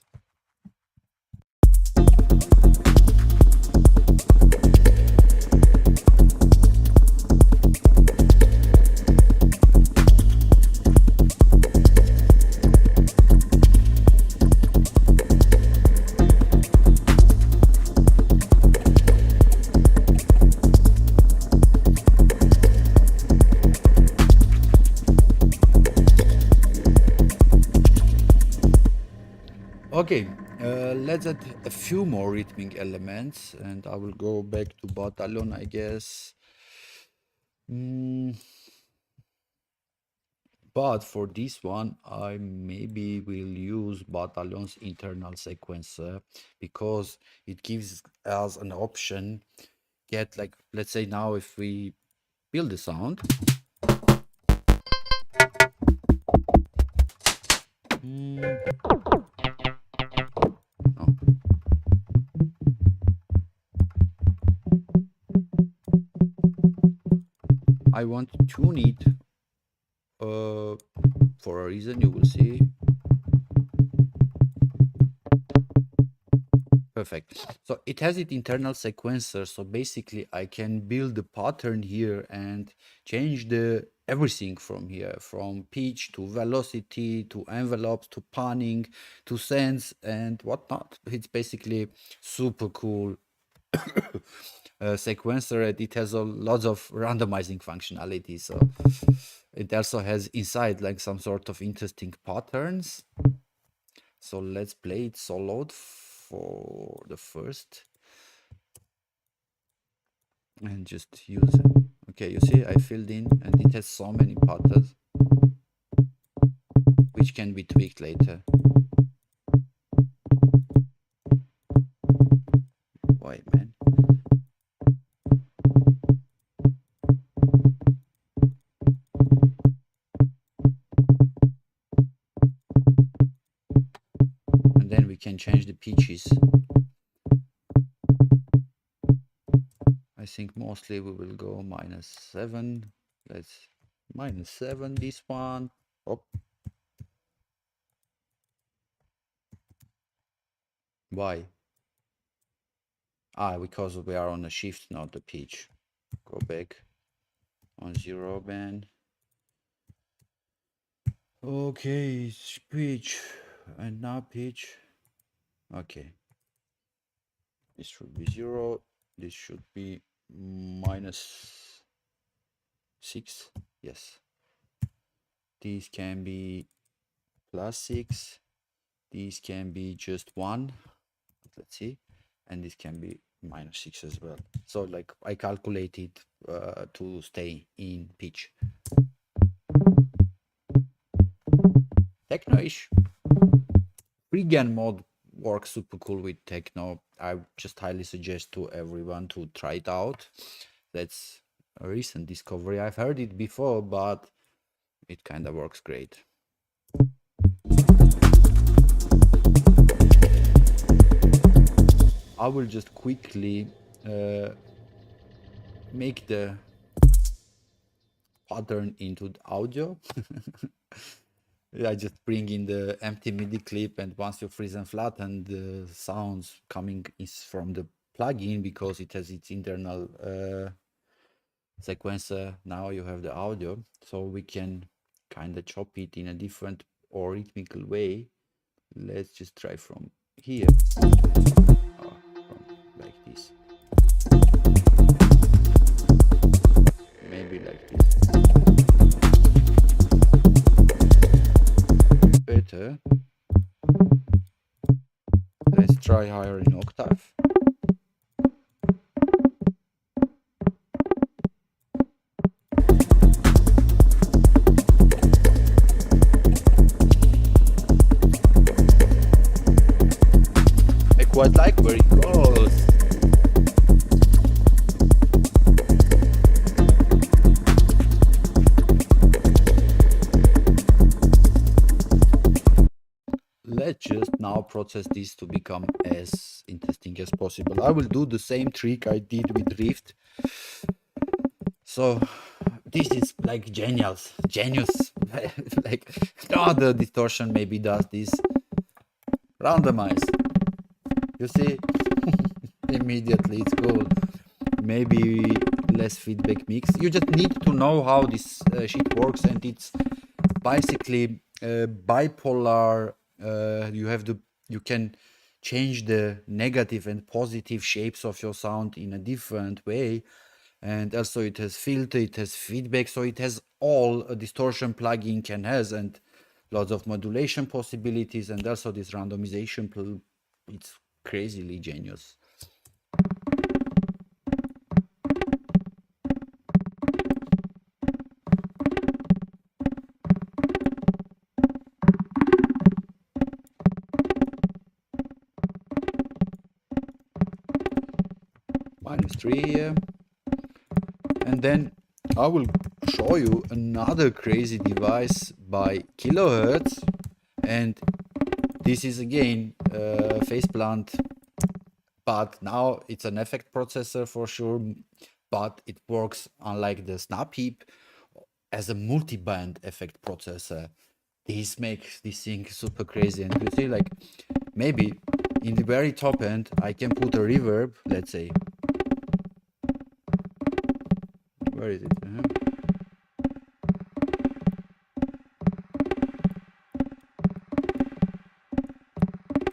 Okay, let's add a few more rhythmic elements, and I will go back to Battalion, I guess. But for this one, I maybe will use Battalion's internal sequencer because it gives us an option. Get like, let's say now if we build the sound. No. I want to tune it for a reason you will see. Perfect. So it has its internal sequencer. So basically I can build the pattern here and change the everything from here, from pitch to velocity to envelopes to panning to sense and whatnot. It's basically super cool sequencer, and it has a lot of randomizing functionality. So it also has inside like some sort of interesting patterns. So let's play it soloed for the first and just use it. Okay, you see I filled in and it has so many patterns which can be tweaked later. Why, man? And then we can change the pitches. I think mostly we will go -7. Let's -7 this one. Oh. Why? Ah, because we are on a shift, not the pitch. Go back on 0 band. Okay, pitch and now pitch. Okay. This should be 0. This should be -6. Yes. These can be +6. These can be just 1. Let's see. And this can be -6 as well. So like I calculated to stay in pitch. Techno-ish. Regan mode works super cool with techno. I just highly suggest to everyone to try it out. That's a recent discovery. I've heard it before, but it kind of works great. I will just quickly make the pattern into the audio. I just bring in the empty MIDI clip, and once you freeze and flatten, the sounds coming is from the plugin because it has its internal sequencer. Now you have the audio, so we can kind of chop it in a different or rhythmical way. Let's just try from here, from like this, maybe like this. Better. Let's try higher in octave. I quite like where it goes. Let's just now process this to become as interesting as possible. I will do the same trick I did with Rift. So this is like genius. Like no other distortion maybe does this. Randomize. You see? Immediately it's cool. Maybe less feedback mix. You just need to know how this shit works, and it's basically bipolar. You can change the negative and positive shapes of your sound in a different way, and also it has filter, it has feedback, so it has all a distortion plugin can has, and lots of modulation possibilities, and also this randomization. It's crazily genius. -3 here, and then I will show you another crazy device by Kilohertz, and this is again PhasePlant, but now it's an effect processor for sure, but it works unlike the Snap Heap as a multi-band effect processor. This makes this thing super crazy, and you see, like, maybe in the very top end I can put a reverb, let's say. Where is it?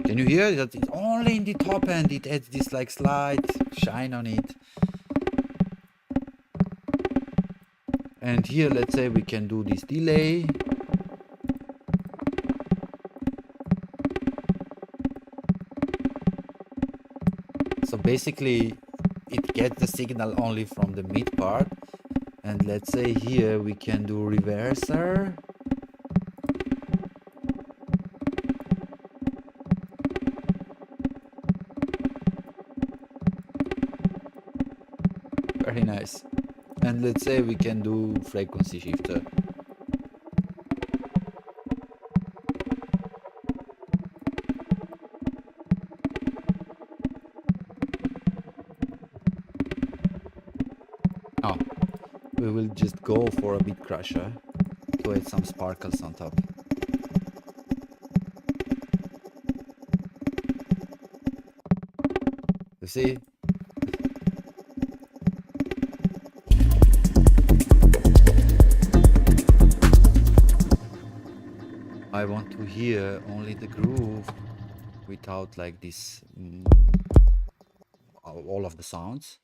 Can you hear that? It's only in the top end. It adds this like slight shine on it. And here, let's say we can do this delay. So basically, it gets the signal only from the mid part. And let's say here we can do reverser. Very nice. And let's say we can do frequency shifter. Oh, we will just go for a bit crusher to add some sparkles on top. You see? I want to hear only the groove without like this all of the sounds,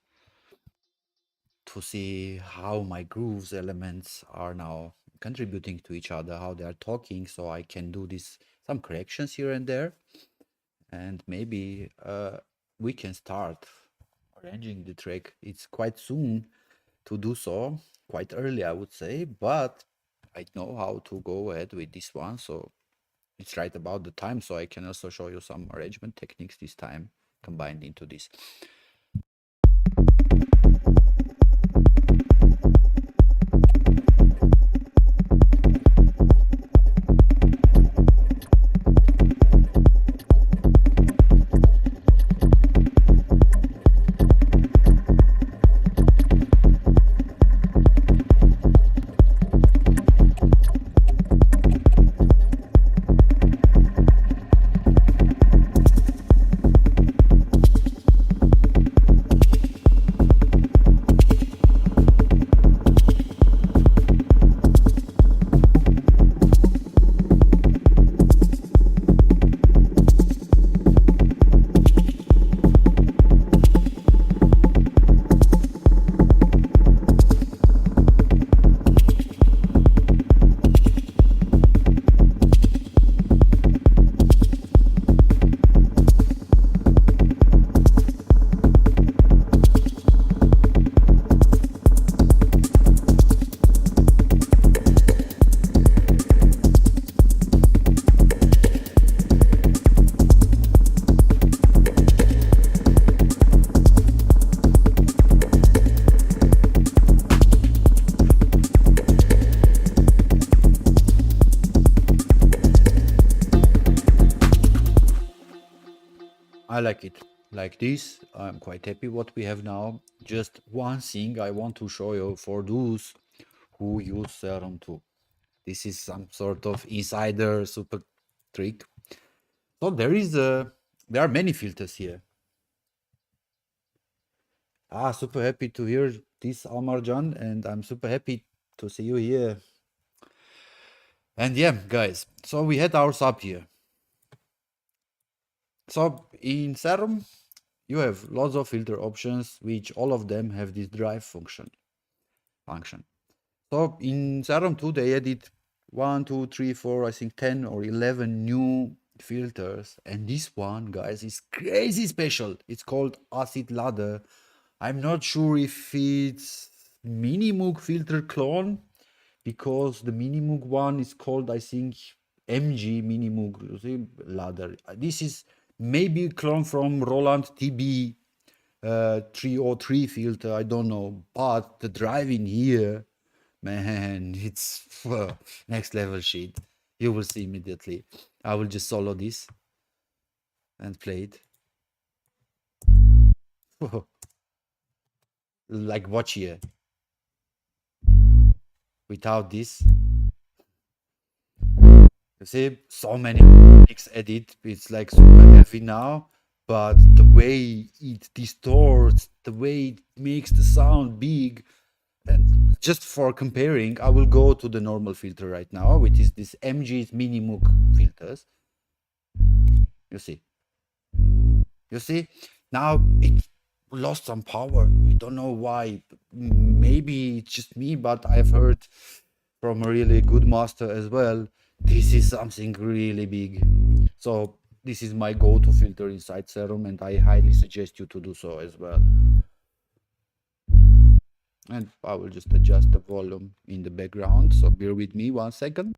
to see how my grooves elements are now contributing to each other, how they are talking, so I can do this some corrections here and there, and maybe we can start arranging the track. It's quite soon to do so, quite early I would say, but I know how to go ahead with this one, so it's right about the time, so I can also show you some arrangement techniques this time combined into this. I like it like this. I'm quite happy what we have now. Just one thing I want to show you for those who use Serum 2. This is some sort of insider super trick. So there are many filters here. Super happy to hear this, Almarjan, and I'm super happy to see you here. And yeah, guys, so we had our sub here. So in Serum, you have lots of filter options, which all of them have this drive function. So in Serum 2, they added 1, 2, 3, 4, I think 10 or 11 new filters. And this one, guys, is crazy special. It's called Acid Ladder. I'm not sure if it's Minimoog filter clone, because the Minimoog one is called, I think, MG Minimoog Ladder. This is maybe a clone from Roland TB 303 filter, I don't know, but the drive in here, man, it's next level shit. You will see immediately. I will just solo this and play it. Like, watch here. Without this, you see, so many mix edit. It's like super heavy now, but the way it distorts, the way it makes the sound big. And just for comparing, I will go to the normal filter right now, which is this MG's Minimoog filters. You see, now it lost some power. I don't know why. Maybe it's just me, but I've heard from a really good master as well, this is something really big. So this is my go-to filter inside Serum, and I highly suggest you to do so as well. And I will just adjust the volume in the background, so bear with me 1 second.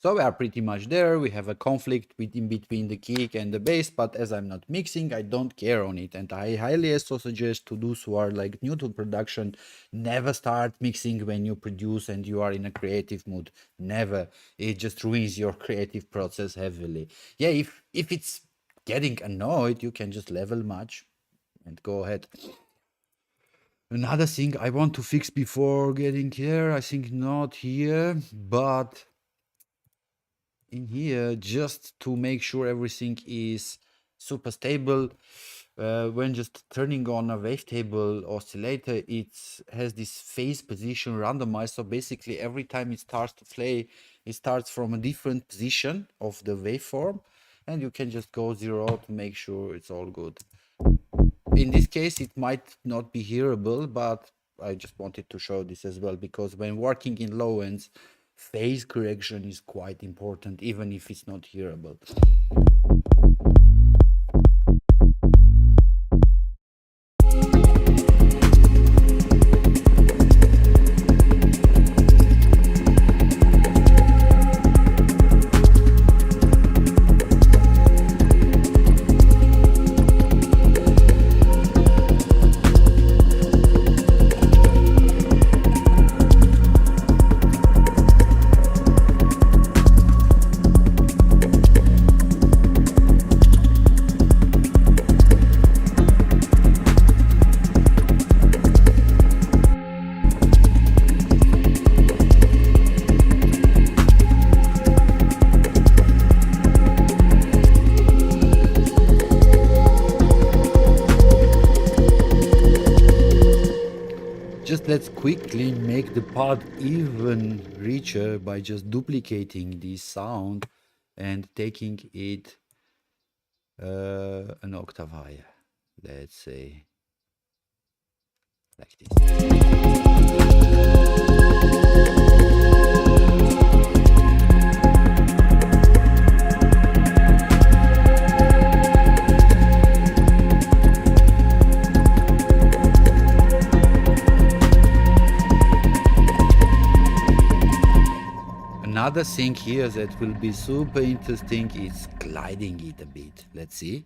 So we are pretty much there. We have a conflict in between the kick and the bass, but as I'm not mixing, I don't care on it. And I highly also suggest to those who are like new to production, never start mixing when you produce and you are in a creative mood. Never. It just ruins your creative process heavily. Yeah, if it's getting annoyed, you can just level match and go ahead. Another thing I want to fix before getting here, I think not here, but in here, just to make sure everything is super stable, when just turning on a wavetable oscillator, it has this phase position randomized. So basically, every time it starts to play, it starts from a different position of the waveform, and you can just go 0 to make sure it's all good. In this case, it might not be hearable, but I just wanted to show this as well, because when working in low ends, phase correction is quite important, even if it's not hearable. Just let's quickly make the pod even richer by just duplicating this sound and taking it an octave higher. Let's say like this. Another thing here that will be super interesting is gliding it a bit. Let's see.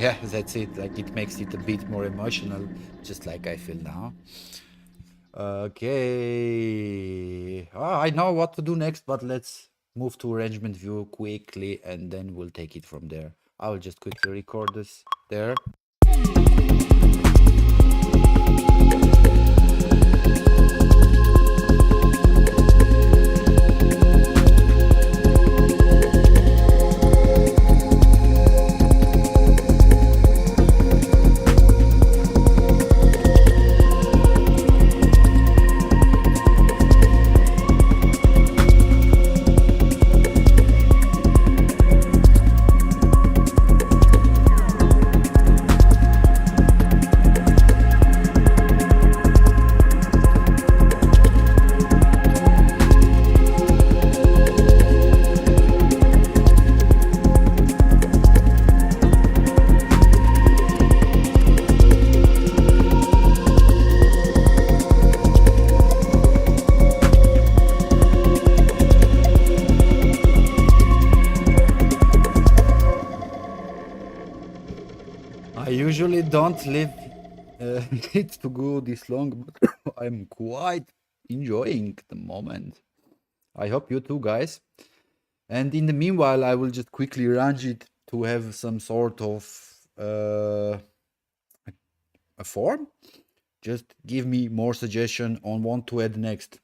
Yeah, that's it. Like, it makes it a bit more emotional, just like I feel now. Okay. I know what to do next, but let's move to arrangement view quickly, and then we'll take it from there. I will just quickly record this there. I usually don't leave it to go this long, but I'm quite enjoying the moment. I hope you too, guys. And in the meanwhile, I will just quickly arrange it to have some sort of a form. Just give me more suggestion on what to add next.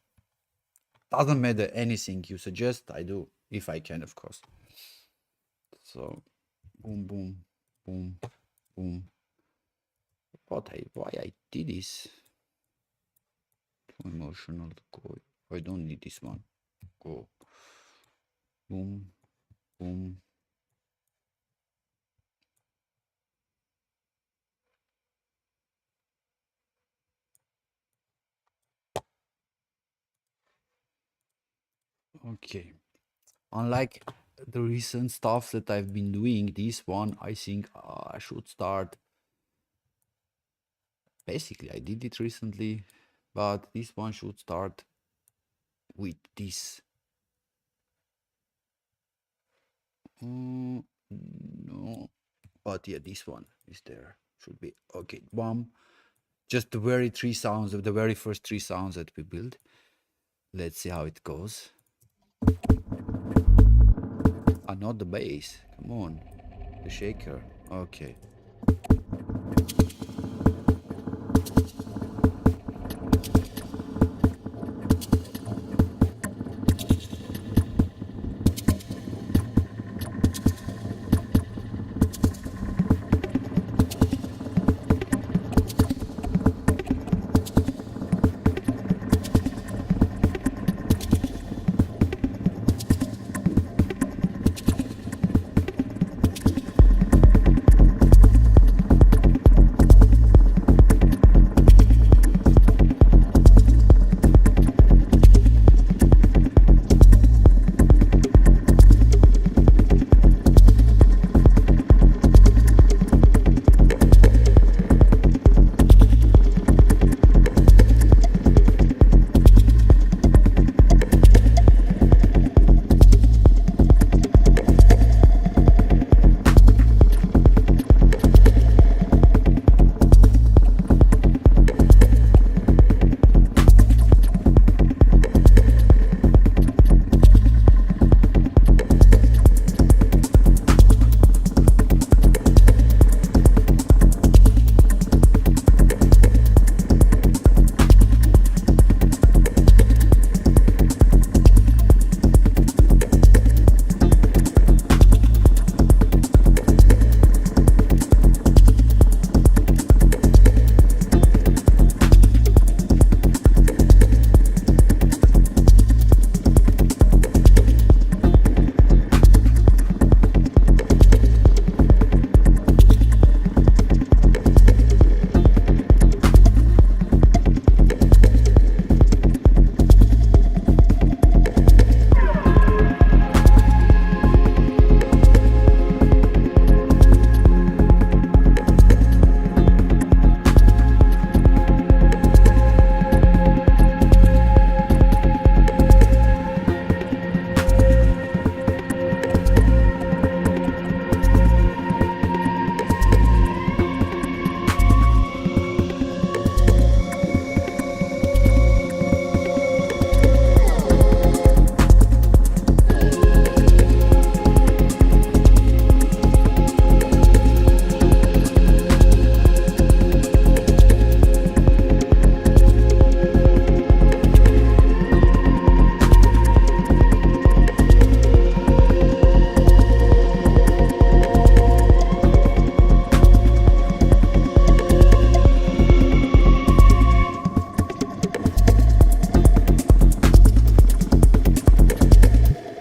Doesn't matter anything you suggest, I do, if I can, of course. So, boom, boom, boom, boom. Why I did this? Too emotional. Go. I don't need this one. Go. Boom, boom. Okay. Unlike the recent stuff that I've been doing, this one I think I should start. Basically, I did it recently, but this one should start with this. No. But yeah, this one is there. Should be okay. One, just the very three sounds of the very first three sounds that we built. Let's see how it goes. Ah, not the bass. Come on, the shaker. Okay.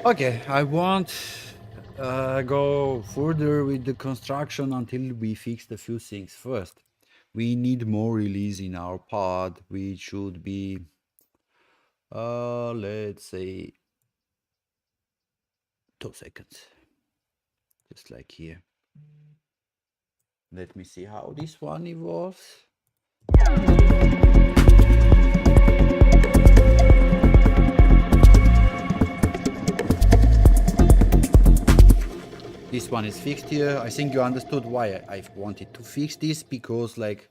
Okay, I won't go further with the construction until we fix the few things first. We need more release in our pod, which should be, let's say, 2 seconds, just like here. Let me see how this one evolves. This one is fixed here. I think you understood why I wanted to fix this, because like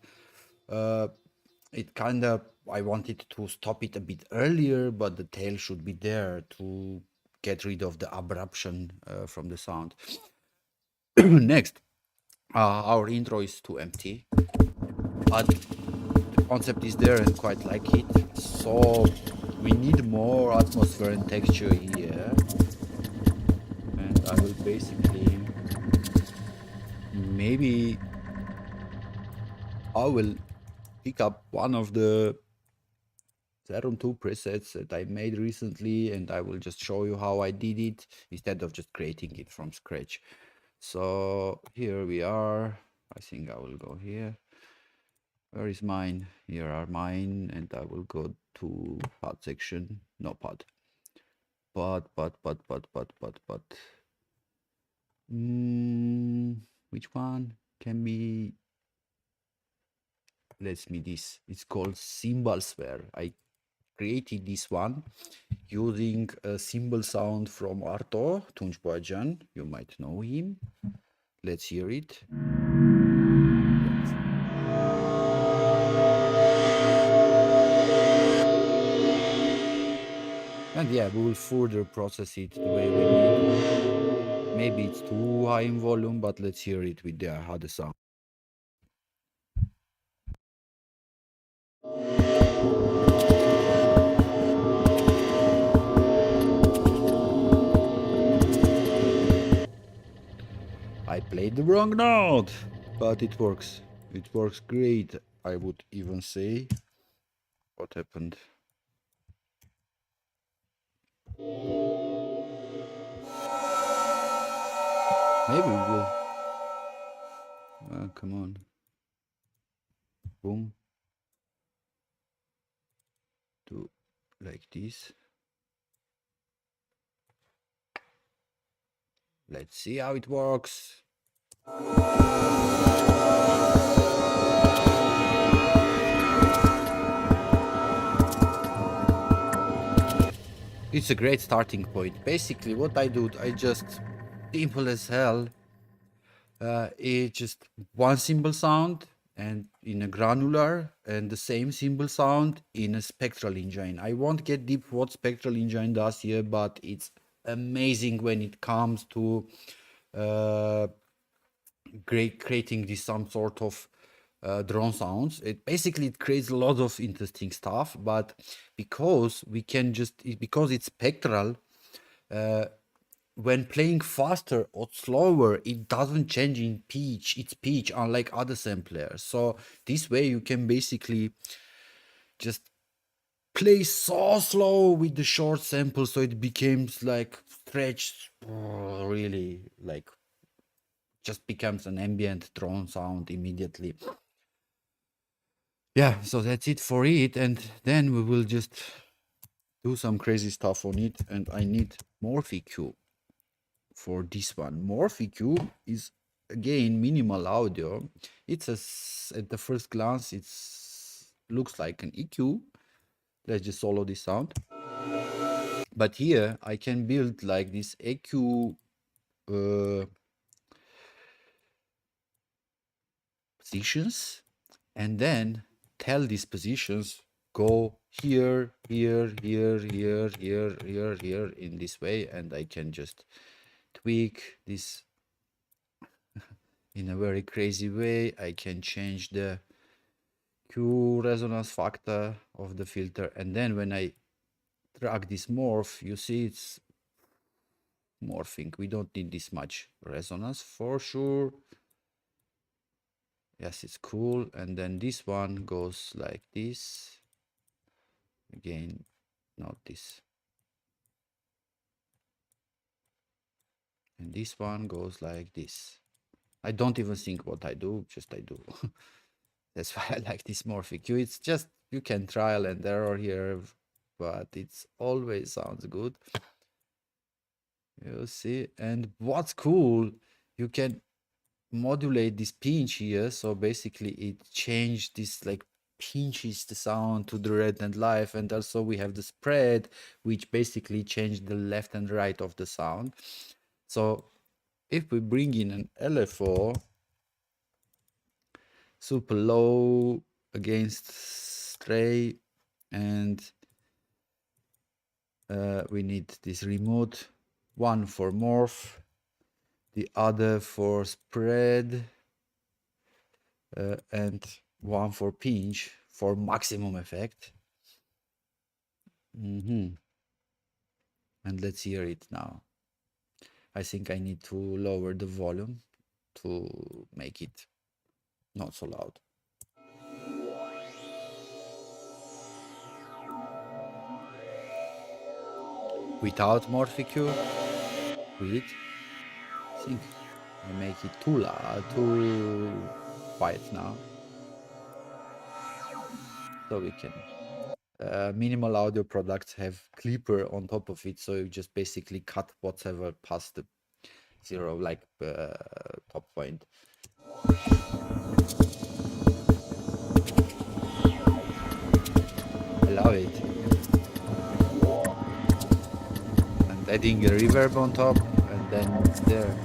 it kind of, I wanted to stop it a bit earlier, but the tail should be there to get rid of the abruption from the sound. Next, our intro is too empty, but the concept is there and quite like it. So we need more atmosphere and texture here. And I will basically, maybe I will pick up one of the Serum 2 presets that I made recently, and I will just show you how I did it instead of just creating it from scratch. So here we are. I think I will go here. Where is mine? Here are mine, and I will go to pod section. No pod. Pod. Which one can be? Let's me this. It's called Cymbal-Sphere. I created this one using a cymbal sound from Arto Tunçboycan. You might know him. Let's hear it. And yeah, we will further process it the way we need. Maybe it's too high in volume, but let's hear it with the how the sound. I played the wrong note, but it works. It works great, I would even say. What happened? Maybe we will. Come on. Boom. Do like this. Let's see how it works. It's a great starting point. Basically, what I do, I just simple as hell. It's just one cymbal sound and in a granular, and the same cymbal sound in a spectral engine. I won't get deep what spectral engine does here, but it's amazing when it comes to creating this some sort of drone sounds. It basically it creates a lot of interesting stuff, but because we can because it's spectral, when playing faster or slower, it doesn't change in its pitch, unlike other samplers. So this way you can basically just play so slow with the short sample, so it becomes like stretched, really like just becomes an ambient drone sound immediately. Yeah, so that's it for it, and then we will just do some crazy stuff on it, and I need Morph EQ for this one. Morph EQ is again minimal audio. It's at the first glance it's looks like an EQ. Let's just solo this sound. But here I can build like this EQ positions, and then tell these positions go here, here, here, here, here, here, here in this way, and I can just tweak this in a very crazy way. I can change the Q resonance factor of the filter, and then when I drag this morph, you see it's morphing. We don't need this much resonance for sure. Yes, it's cool. And then this one goes like this. Again, not this. And this one goes like this. I don't even think what I do, just I do. That's why I like this morph EQ. It's just, you can trial and error here, but it's always sounds good. You see, and what's cool, you can modulate this pinch here. So basically it changed this, like pinches the sound to the red and live, and also we have the spread, which basically changed the left and right of the sound. So if we bring in an LFO, super low against stray, and we need this remote, one for morph, the other for spread, and one for pinch for maximum effect. And let's hear it now. I think I need to lower the volume to make it not so loud. Without morph EQ, with, I think I make it too loud, too quiet now. So we can. Minimal audio products have clipper on top of it, so you just basically cut whatever past the zero, like top point. I love it. And adding a reverb on top, and then it's there.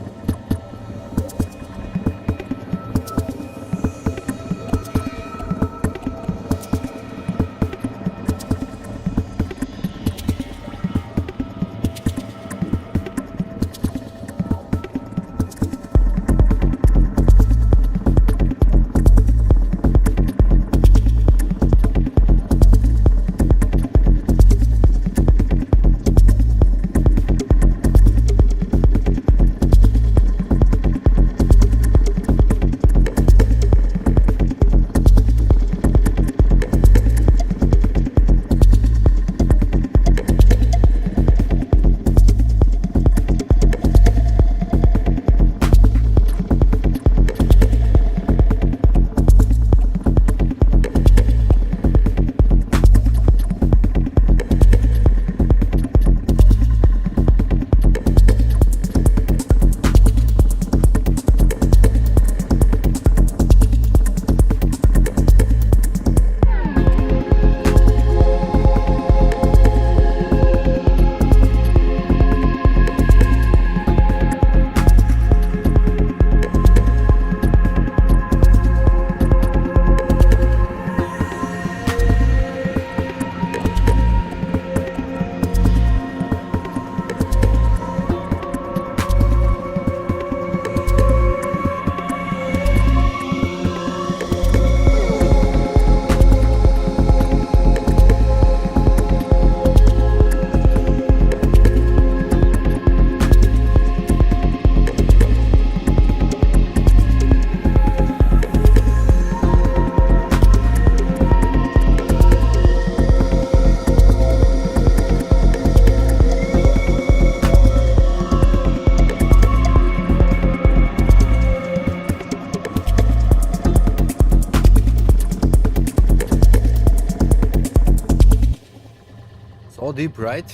deep, right?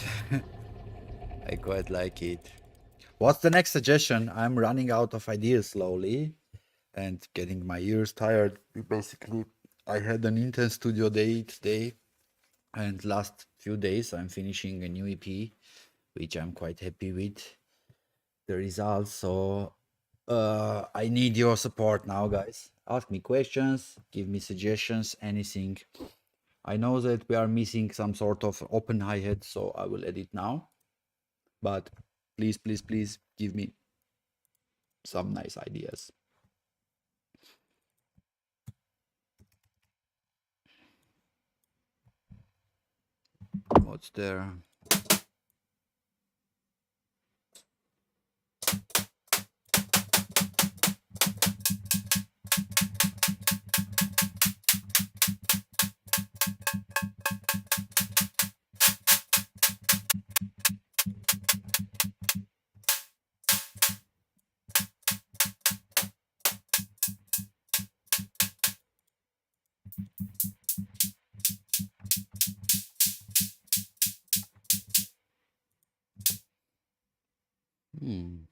I quite like it. What's the next suggestion? I'm running out of ideas slowly and getting my ears tired. Basically, I had an intense studio day today, and last few days I'm finishing a new EP, which I'm quite happy with the results. So I need your support now, guys. Ask me questions, give me suggestions, anything. I know that we are missing some sort of open hi-hat, so I will edit now. But please, please, please give me some nice ideas. What's there? Hmm.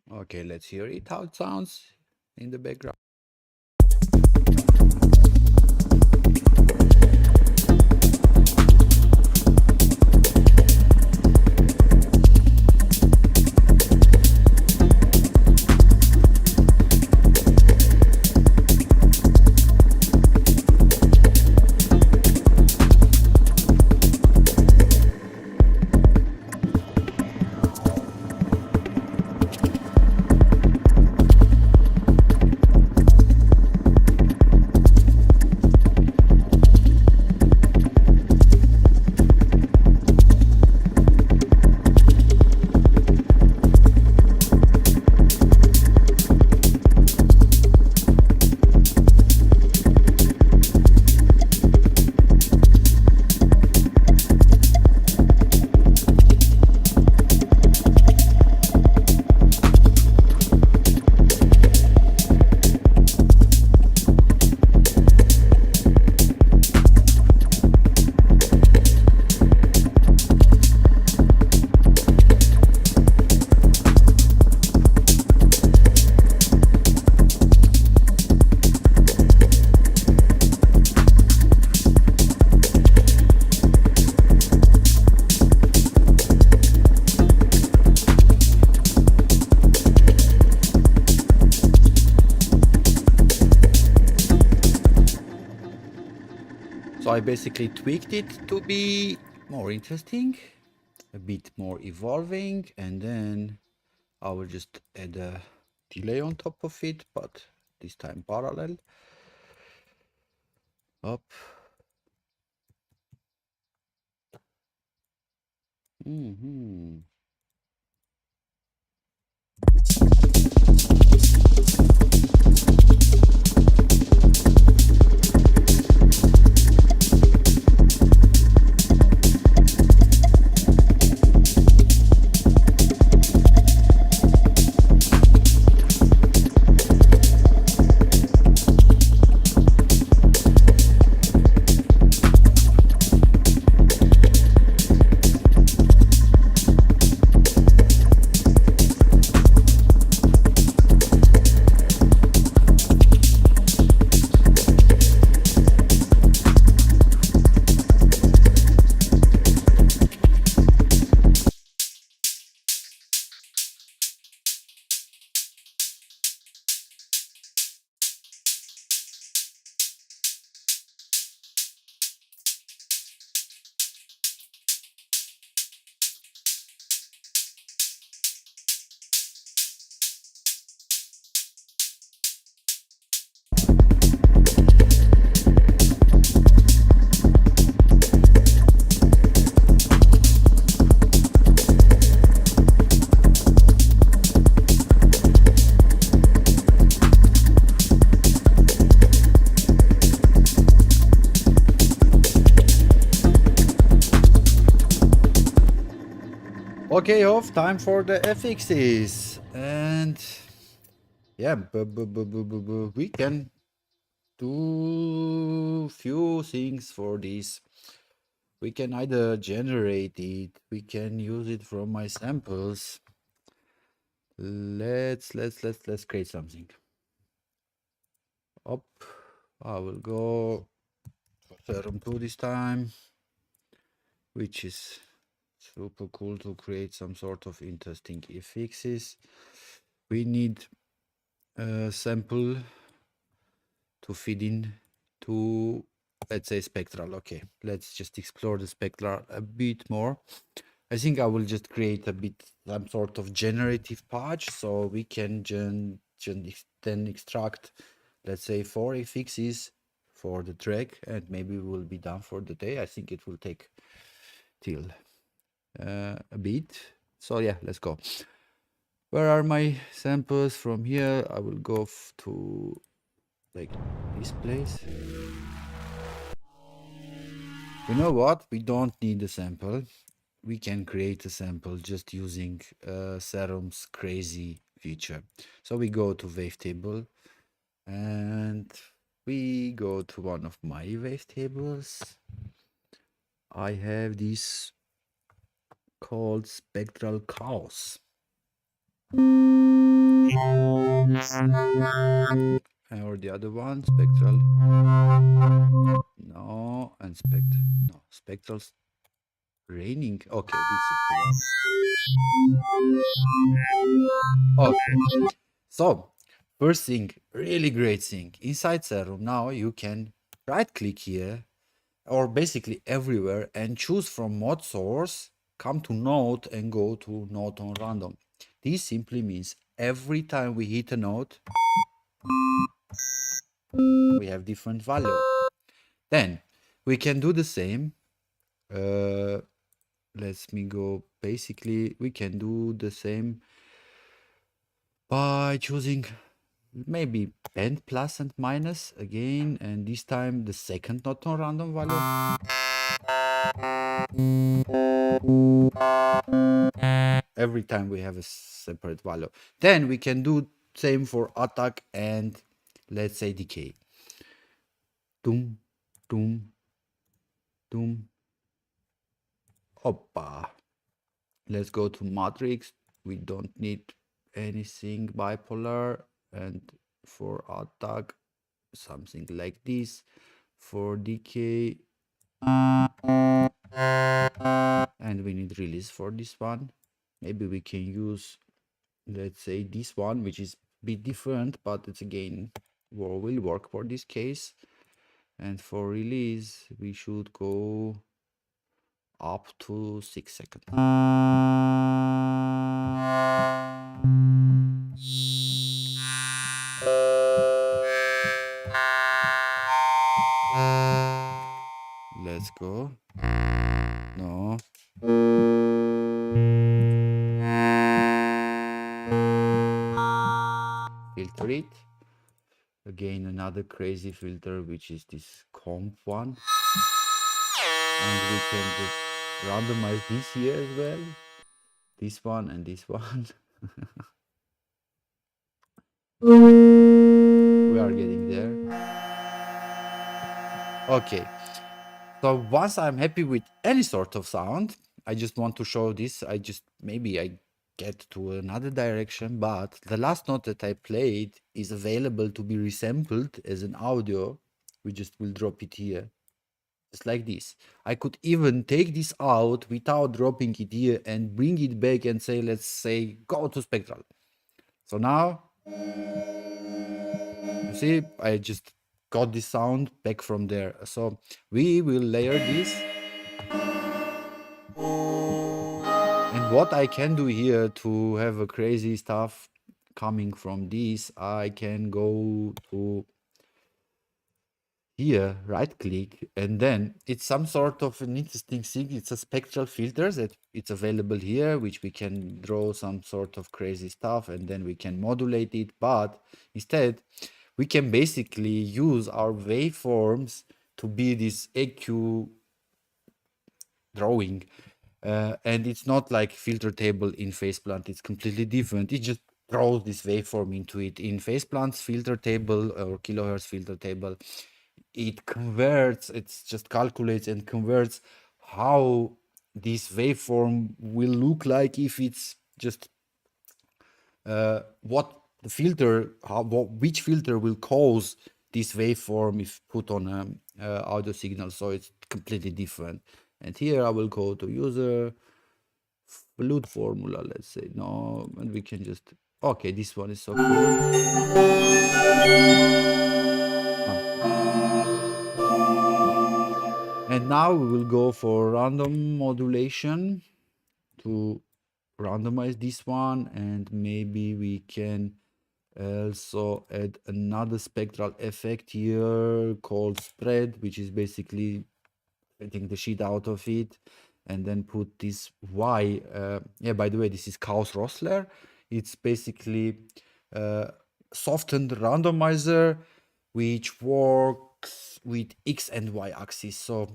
Okay, let's hear it, how it sounds in the background. So I basically tweaked it to be more interesting, a bit more evolving, and then I will just add a delay on top of it, but this time parallel. Up. Mm-hmm. Okay, off, time for the FXs. And yeah, we can do few things for this. We can either generate it, we can use it from my samples. Let's create something. Up, I will go for Serum 2 this time, which is super cool to create some sort of interesting effects. We need a sample to feed in to, let's say, spectral. Okay, let's just explore the spectral a bit more. I think I will just create a bit some sort of generative patch so we can then extract, let's say, 4 effects for the track, and maybe we'll be done for the day. I think it will take till a bit. So yeah, let's go. Where are my samples? From here I will go to like this place. You know what? We don't need a sample. We can create a sample just using Serum's crazy feature. So we go to wavetable and we go to one of my wavetables. I have this called Spectral Chaos. Or the other one, Spectral. No, and Spectral Raining. Okay, this is the one. Okay. So, first thing, really great thing. Inside Serum now you can right click here or basically everywhere and choose from mod source, come to note and go to note on random. This simply means every time we hit a note, we have different value. Then we can do the same. Let me go. Basically, we can do the same by choosing maybe and plus and minus again, and this time the second not on random value. Every time we have a separate value. Then we can do same for attack and let's say decay. Doom, doom, doom. Oppa. Let's go to matrix. We don't need anything bipolar, and for attack something like this. For decay, and we need release for this one. Maybe we can use, let's say, this one, which is a bit different, but it's again will work for this case. And for release we should go up to 6 seconds. Let's go. No. Filter it. Again, another crazy filter, which is this comp one. And we can just randomize this here as well. This one and this one. We are getting there. Okay. So once I'm happy with any sort of sound, I just want to show this. Maybe I get to another direction, but the last note that I played is available to be resampled as an audio. We just will drop it here. Just like this. I could even take this out without dropping it here and bring it back and say, let's say, go to spectral. So now, you see, I just got this sound back from there. So we will layer this. And what I can do here to have a crazy stuff coming from this, I can go to here, right click, and then it's some sort of an interesting thing. It's a spectral filter that it's available here, which we can draw some sort of crazy stuff and then we can modulate it. But instead, we can basically use our waveforms to be this AQ drawing. And it's not like filter table in PhasePlant, it's completely different. It just throws this waveform into it. In PhasePlant's filter table or kilohertz filter table, it converts, it's just calculates and converts how this waveform will look like if it's just what the filter, which filter will cause this waveform if put on a audio signal. So it's completely different. And here I will go to user flute formula, let's say. No, and we can just, okay, this one is so cool. And now we will go for random modulation to randomize this one, and maybe we can also add another spectral effect here called spread, which is basically getting the shit out of it, and then put this Y. Yeah, by the way, this is Kaus-Rossler. It's basically softened randomizer, which works with X and Y axis. So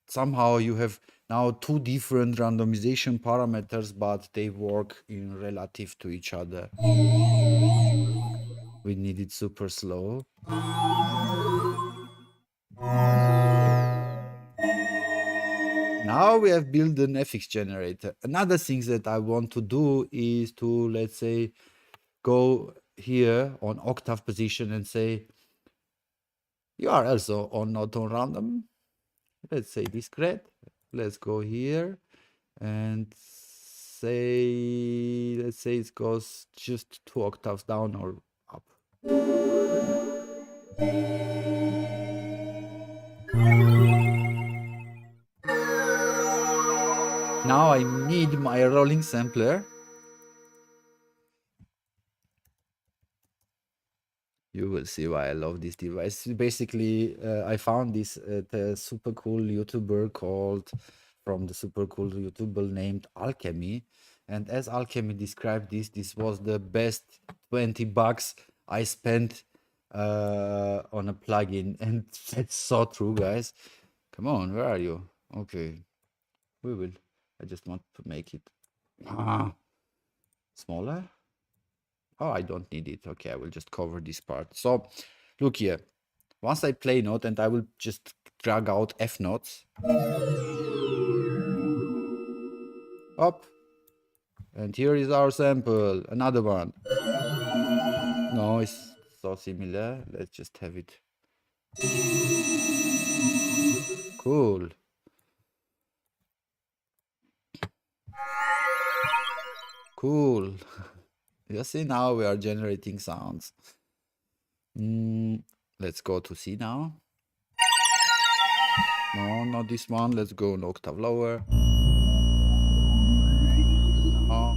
somehow you have now two different randomization parameters, but they work in relative to each other. We need it super slow. Now we have built an FX generator. Another thing that I want to do is to, let's say, go here on octave position and say, you are also on not on random. Let's say discrete. Let's go here and say, let's say it goes just 2 octaves down or up. Now I need my rolling sampler. You will see why I love this device. Basically, I found this at a super cool YouTuber called, from the super cool YouTuber named Alchemy. And as Alchemy described this was the best 20 bucks I spent on a plugin. And that's so true, guys. Come on, where are you? Okay, we will. I just want to make it smaller. Oh, I don't need it. Okay, I will just cover this part. So look here. Once I play note, and I will just drag out F notes. Up. And here is our sample. Another one. No, it's so similar. Let's just have it. Cool. Cool. You see, now we are generating sounds. Let's go to C now. No, not this one. Let's go an octave lower. No.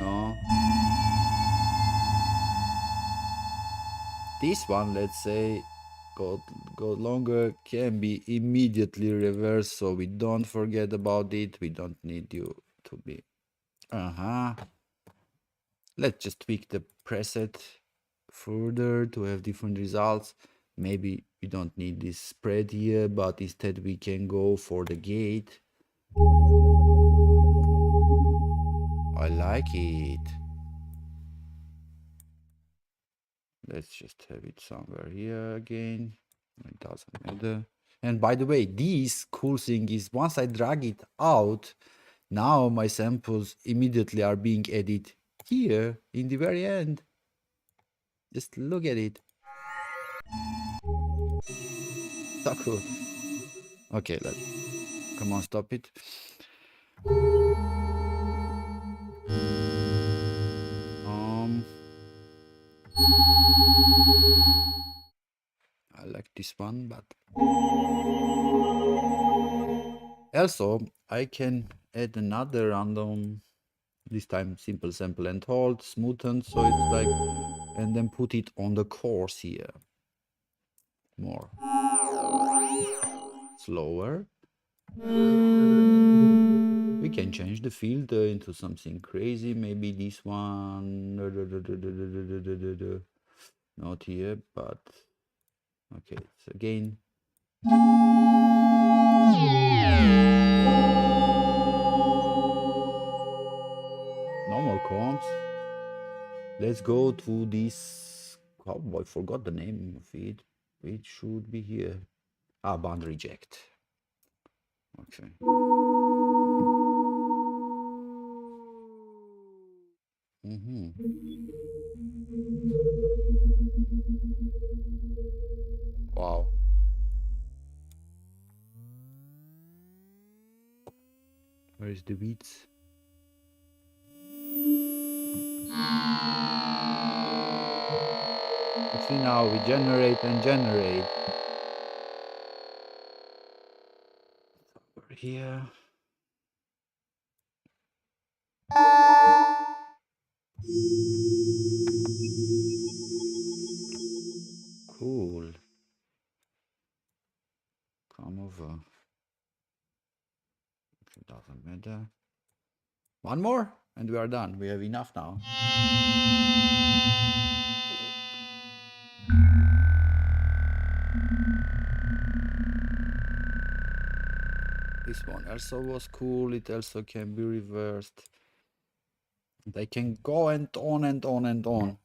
No. This one, let's say, go longer, can be immediately reversed, so we don't forget about it. We don't need you to be. Let's just tweak the preset further to have different results. Maybe we don't need this spread here, but instead we can go for the gate. I like it. Let's just have it somewhere here again. It doesn't matter. And by the way, this cool thing is once I drag it out, now my samples immediately are being added here in the very end. Just look at it. So cool. Okay, come on, stop it. I like this one, but also I can add another random, this time simple sample and hold, smoothen, so it's like, and then put it on the course here. More. Slower. We can change the filter into something crazy, maybe this one. Not here, but okay, so again. No more comps. Let's go to this. Oh, I forgot the name of it. It should be here. Ah, band reject. Okay. Wow. Where is the beats? You see now we generate and generate. Over here. Cool. Come over. It doesn't matter. One more and we are done. We have enough now. This one also was cool. It also can be reversed. They can go and on and on and on.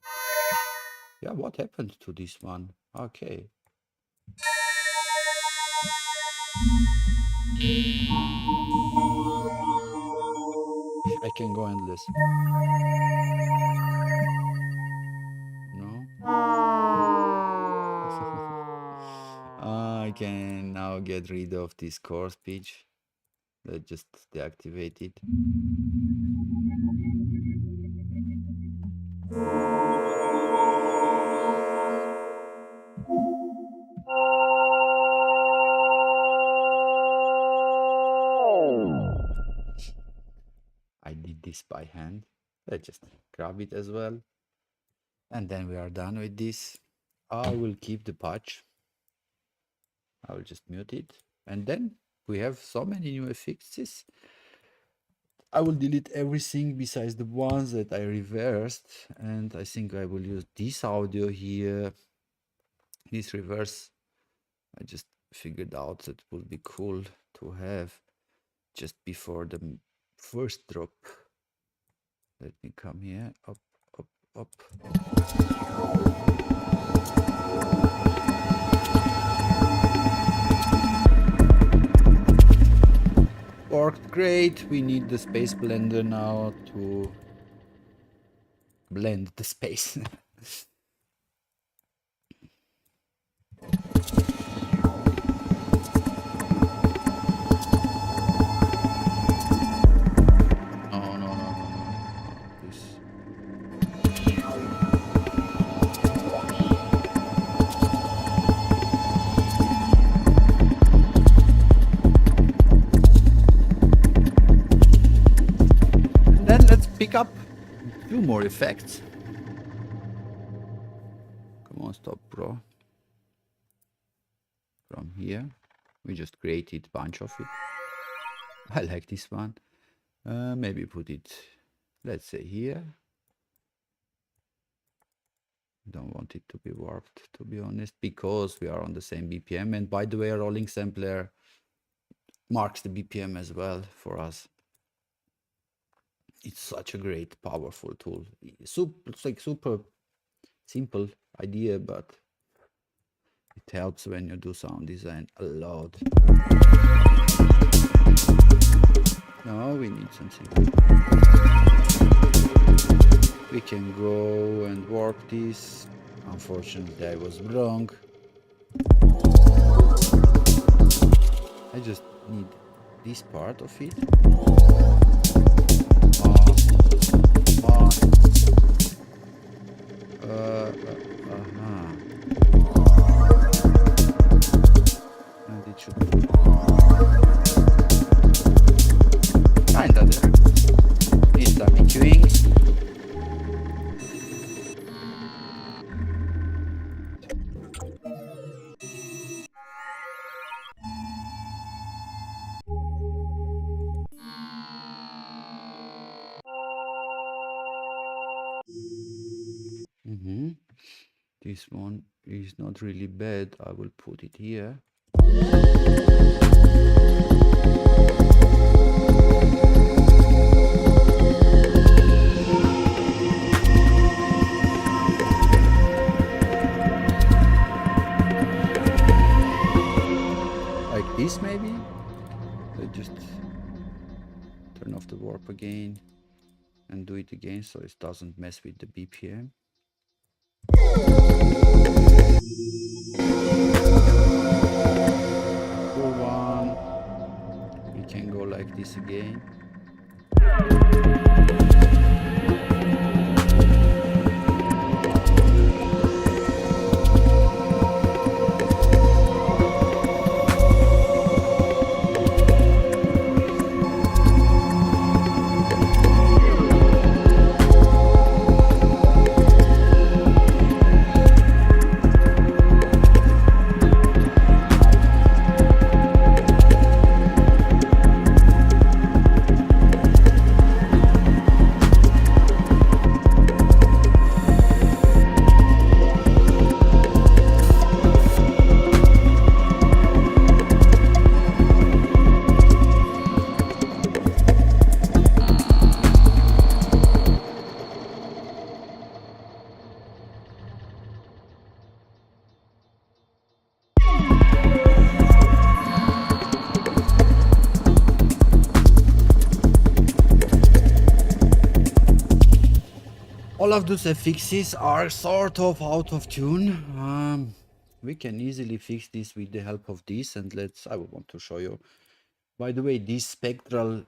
Yeah, what happened to this one? Okay. I can go endless. No? I can now get rid of this coarse pitch. Let's just deactivate it. I did this by hand. Let's just grab it as well. And then we are done with this. I will keep the patch. I will just mute it. And then we have so many new effects. I will delete everything besides the ones that I reversed. And I think I will use this audio here. This reverse. I just figured out that it would be cool to have just before the first drop. Let me come here, up, up, up. Worked great. We need the space blender now to blend the space. Pick up a few more effects. Come on, stop, bro. From here, we just created a bunch of it. I like this one. Maybe put it, let's say here. Don't want it to be warped, to be honest, because we are on the same BPM. And by the way, a rolling sampler marks the BPM as well for us. It's such a great, powerful tool. It's like super simple idea, but it helps when you do sound design a lot. Now we need something. We can go and warp this. Unfortunately, I was wrong. I just need this part of it. And it should be kinda there. Need some EQing. This one is not really bad. I will put it here. Like this maybe? Let's just turn off the warp again and do it again so it doesn't mess with the BPM. Full one. We can go like this again. All of those fixes are sort of out of tune. We can easily fix this with the help of this, and I will want to show you. By the way, this spectral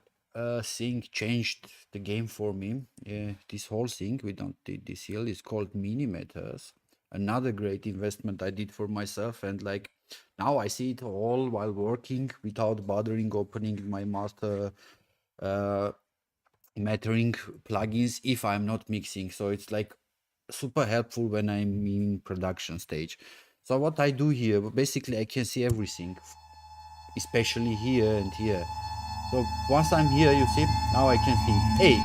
thing changed the game for me. This whole thing, we don't did this here, is called Minimeters. Another great investment I did for myself, and like now I see it all while working without bothering opening my master metering plugins if I'm not mixing. So it's like super helpful when I'm in production stage. So what I do here, basically I can see everything, especially here and here. So once I'm here, you see, now I can see A.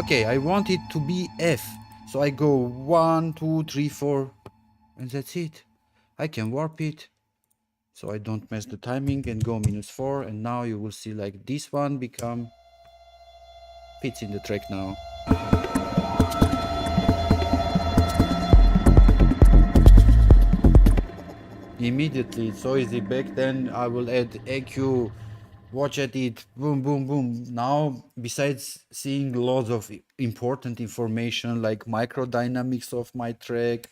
Okay, I want it to be F. So I go 1, 2, 3, 4, and that's it. I can warp it so I don't mess the timing and go -4. And now you will see like this one fits in the track now. Immediately, it's so easy. Back then I will add EQ, watch at it, boom, boom, boom. Now, besides seeing lots of important information like microdynamics of my track,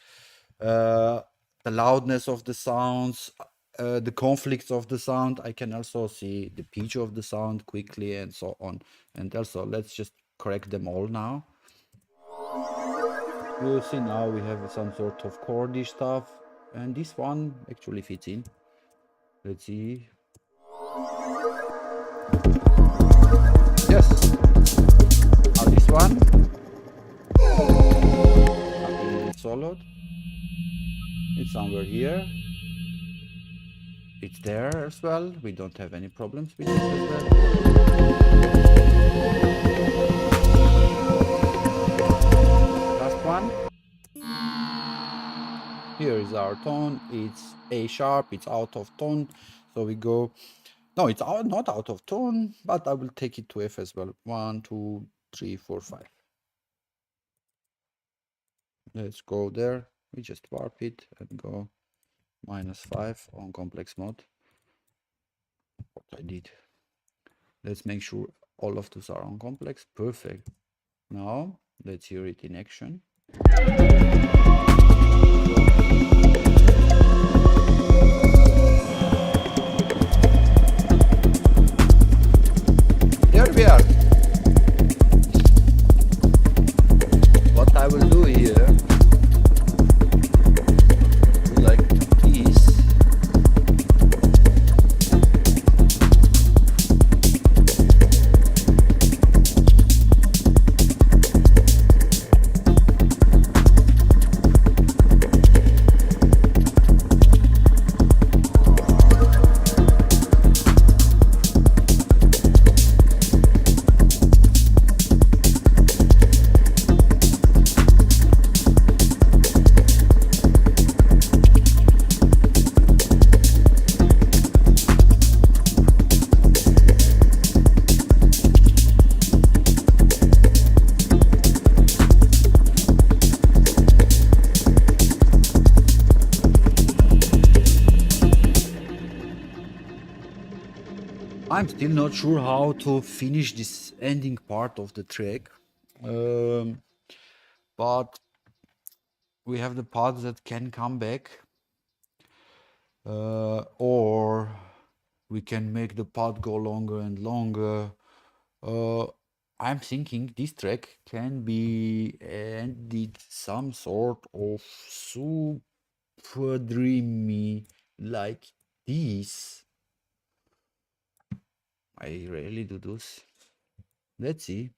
the loudness of the sounds, the conflicts of the sound, I can also see the pitch of the sound quickly and so on. And also, let's just correct them all now. You'll see now we have some sort of chordish stuff, and this one actually fits in. Let's see. Yes. Now this one. It's soloed. It's somewhere here. It's there as well. We don't have any problems with this as well. Last one. Here is our tone. It's A sharp. It's out of tone. So we go. No, it's not out of tone, but I will take it to F as well. 1, 2, 3, 4, 5. Let's go there. We just warp it and go -5 on complex mode. What I did. Let's make sure all of those are on complex. Perfect. Now let's hear it in action. There we are. What I will do here, like this. I'm still not sure how to finish this ending part of the track, but we have the parts that can come back, or we can make the part go longer and longer. I'm thinking this track can be ended some sort of super dreamy like this. I rarely do this. Let's see.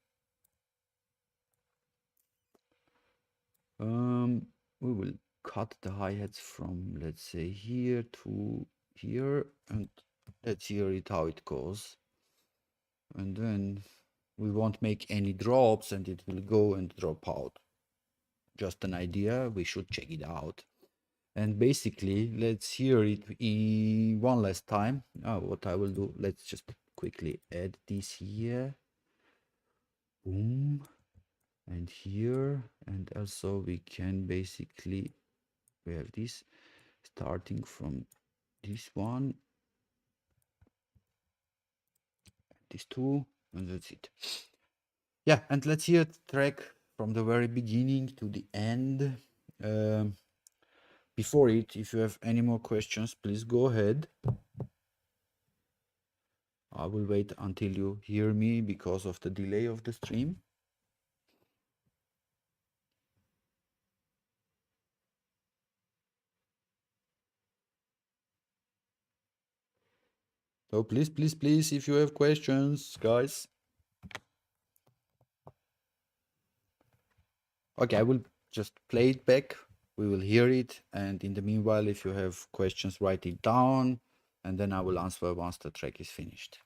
We will cut the hi-hats from, let's say, here to here, and let's hear it how it goes. And then we won't make any drops, and it will go and drop out. Just an idea, we should check it out. And basically, let's hear it one last time. What I will do, let's just quickly add this here. Boom. And here, and also we can basically, we have this starting from this one, these two, and that's it. Yeah, and let's hear the track from the very beginning to the end. Before it, if you have any more questions, please go ahead. I will wait until you hear me because of the delay of the stream. So please, please, please, if you have questions, guys. Okay, I will just play it back. We will hear it. And in the meanwhile, if you have questions, write it down. And then I will answer once the track is finished.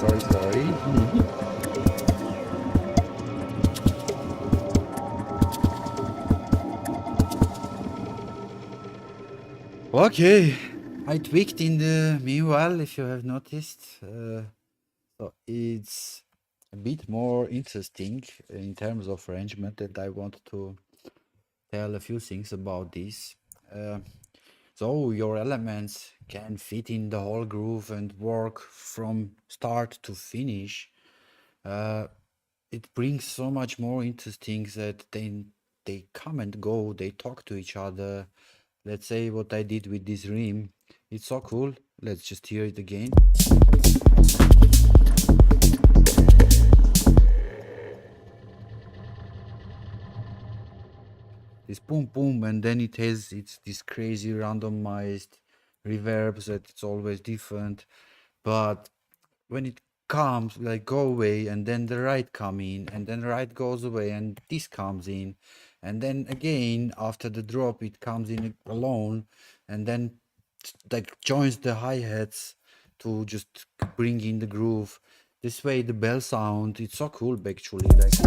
Sorry. Okay, I tweaked in the meanwhile, if you have noticed. So it's a bit more interesting in terms of arrangement, and I want to tell a few things about this. Uh, so your elements can fit in the whole groove and work from start to finish. Uh, it brings so much more interesting that they come and go, they talk to each other. Let's say what I did with this rim. It's so cool. Let's just hear it again. This boom boom, and then it's this crazy randomized reverbs that it's always different. But when it comes, like go away, and then the right come in, and then the right goes away, and this comes in, and then again after the drop it comes in alone, and then like joins the hi-hats to just bring in the groove. This way the bell sound, it's so cool actually, like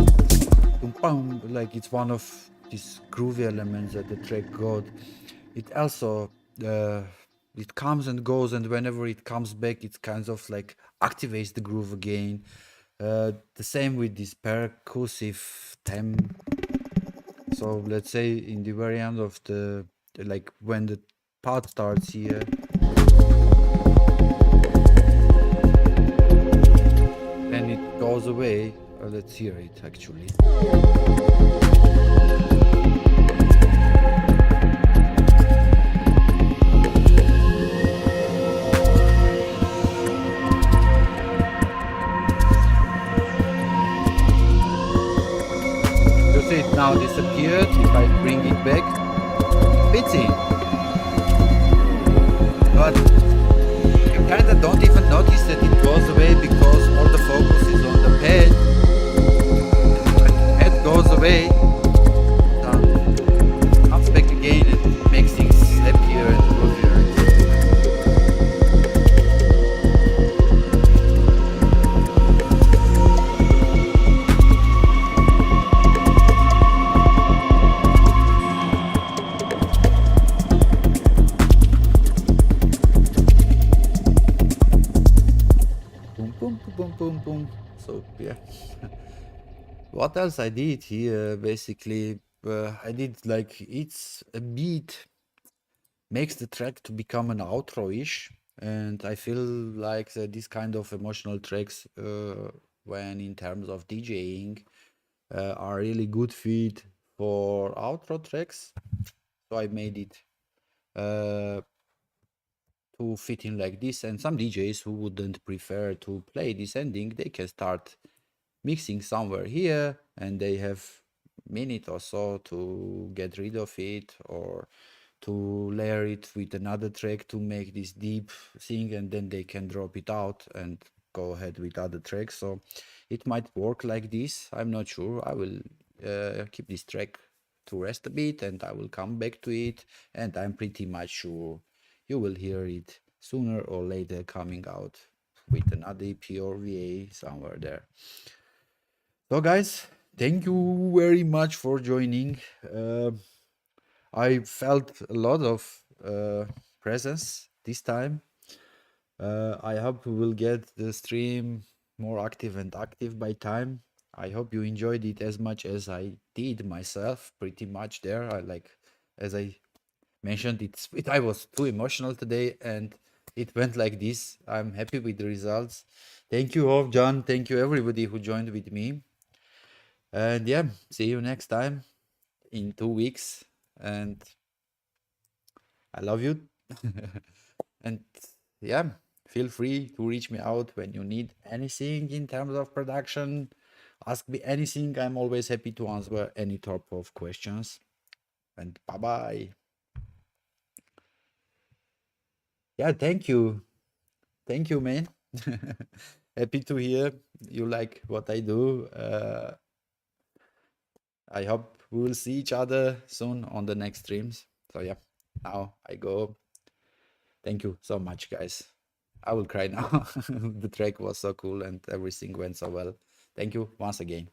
boom, boom, like it's one of these groovy elements that the track got. It also it comes and goes, and whenever it comes back it kind of like activates the groove again. The same with this percussive theme. So let's say in the very end of the, like when the part starts here, then it goes away. Let's hear it actually. You see it now disappeared. If I bring it back, it fits in. But you kinda don't even notice that it goes away because all the focus is on the pad. And when the pad goes away, it comes back again and makes things happier and groovier. Boom, boom, boom, boom, boom, boom. So yeah. What else I did here? Basically, I did like it's a beat makes the track to become an outro-ish, and I feel like that these kind of emotional tracks, when in terms of DJing, are really good fit for outro tracks. So I made it uh, to fit in like this, and some DJs who wouldn't prefer to play this ending, they can start mixing somewhere here, and they have minute or so to get rid of it, or to layer it with another track to make this deep thing, and then they can drop it out and go ahead with other tracks. So it might work like this. I'm not sure. I will keep this track to rest a bit, and I will come back to it, and I'm pretty much sure you will hear it sooner or later coming out with another EP or VA somewhere there. So guys, thank you very much for joining. I felt a lot of presence this time. I hope we will get the stream more active and active by time. I hope you enjoyed it as much as I did myself, pretty much there. I like, as I mentioned, I was too emotional today, and it went like this. I'm happy with the results. Thank you, Hof, John. Thank you, everybody who joined with me. And yeah, see you next time in 2 weeks. And I love you. And yeah, feel free to reach me out when you need anything in terms of production. Ask me anything. I'm always happy to answer any type of questions. And bye bye. Yeah, thank you. Thank you, man. Happy to hear you like what I do. I hope we will see each other soon on the next streams. So yeah, now I go. Thank you so much, guys. I will cry now. The track was so cool and everything went so well. Thank you once again.